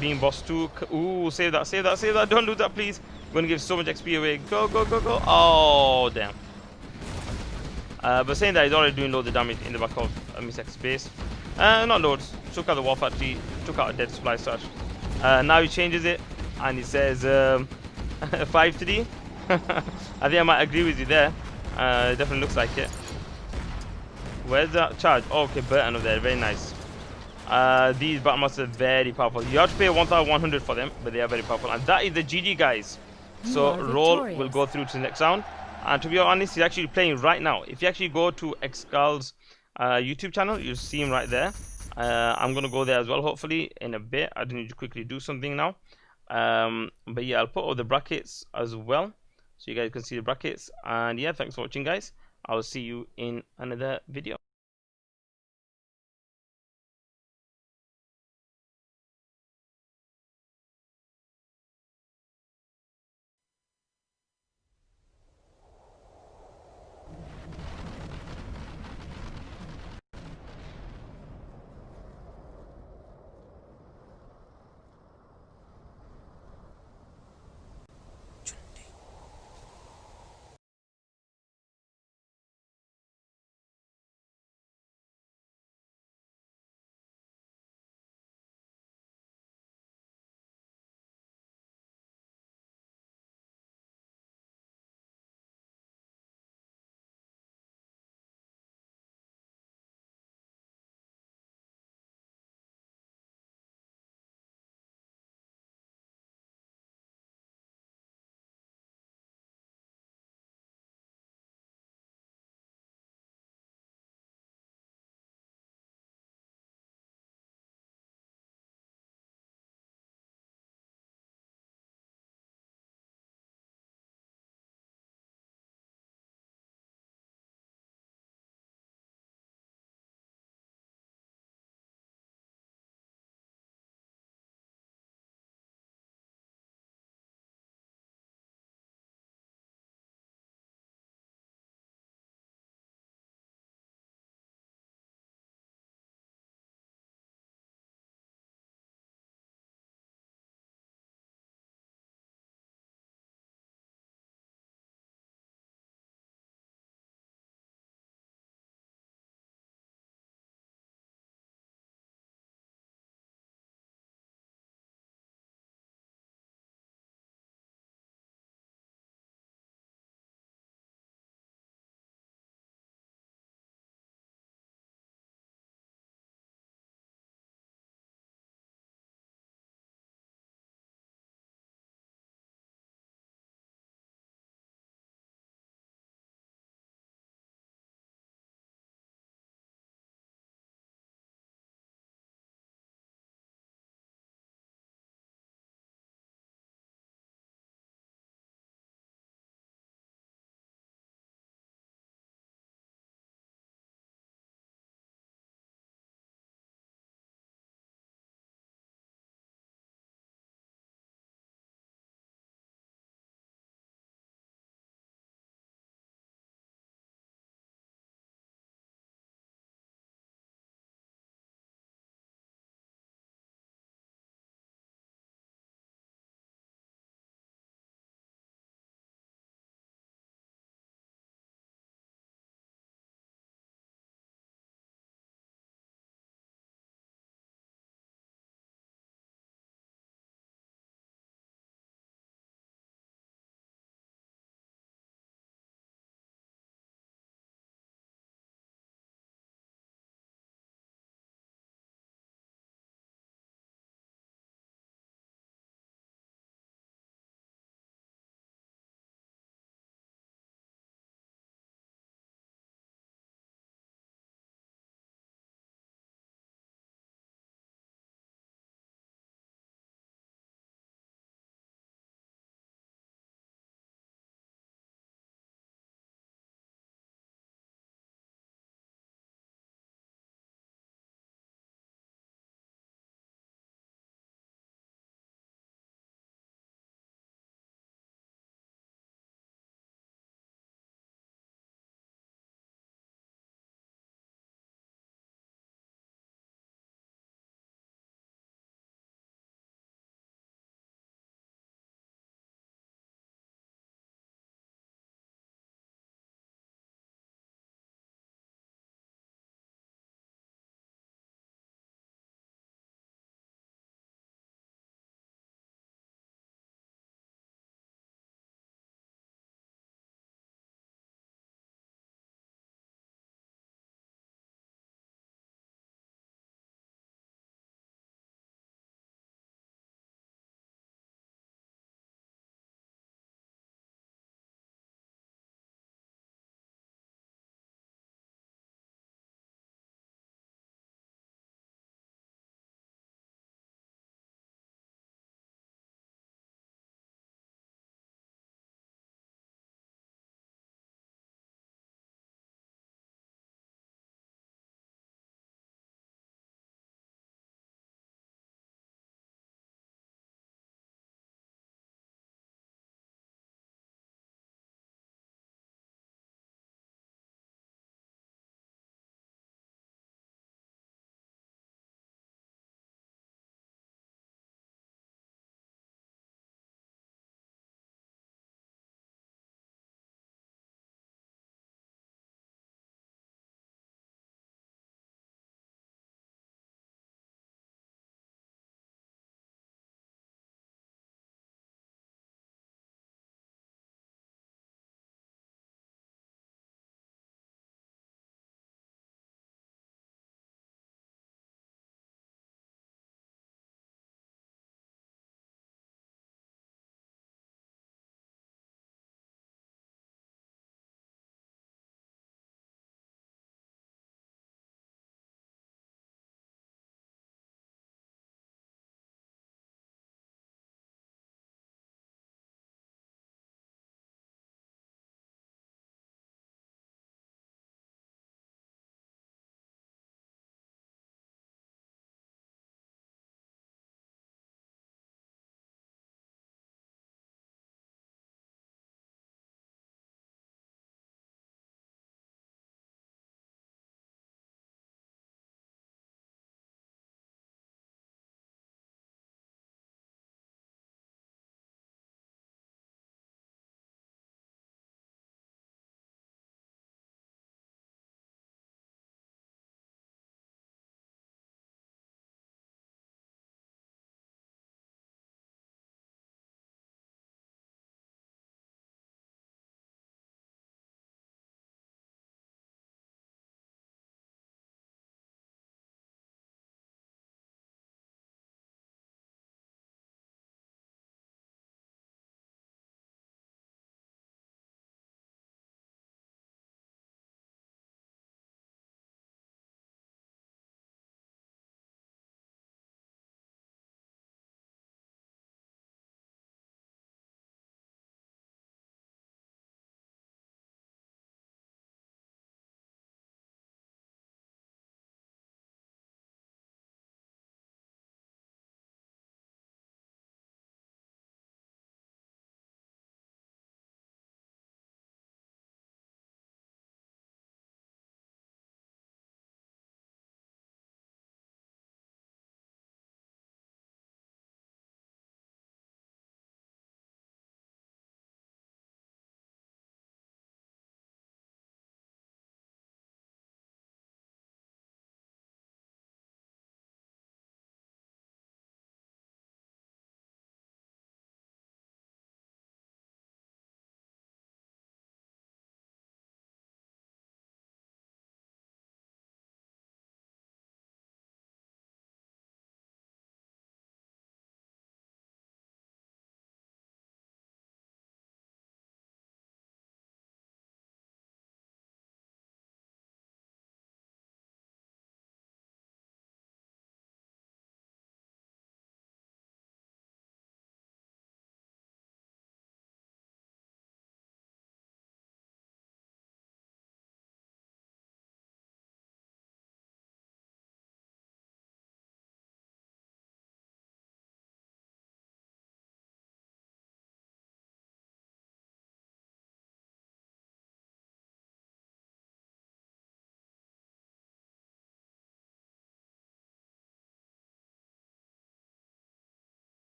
Being boss 2. Ooh, save that, save that, save that. Don't lose that, please. I'm going to give so much XP away. Go, go, go, go. Oh, damn. But saying that, he's already doing loads of damage in the back of MrX base. Not loads. Took out the war factory. Took out a dead supply stash. Now he changes it, and he says 5-3. I think I might agree with you there. It definitely looks like it. Where's that charge? Oh, okay, Burton over there. Very nice. These Battlemasters are very powerful. You have to pay 1,100 for them, but they are very powerful. And that is the GG, guys. So Roll will go through to the next round. And to be honest, he's actually playing right now. If you actually go to Xgal's YouTube channel, you'll see him right there. I'm going to go there as well, hopefully, in a bit. I need to quickly do something now. But yeah, I'll put all the brackets as well, so you guys can see the brackets. And yeah, thanks for watching, guys. I'll see you in another video.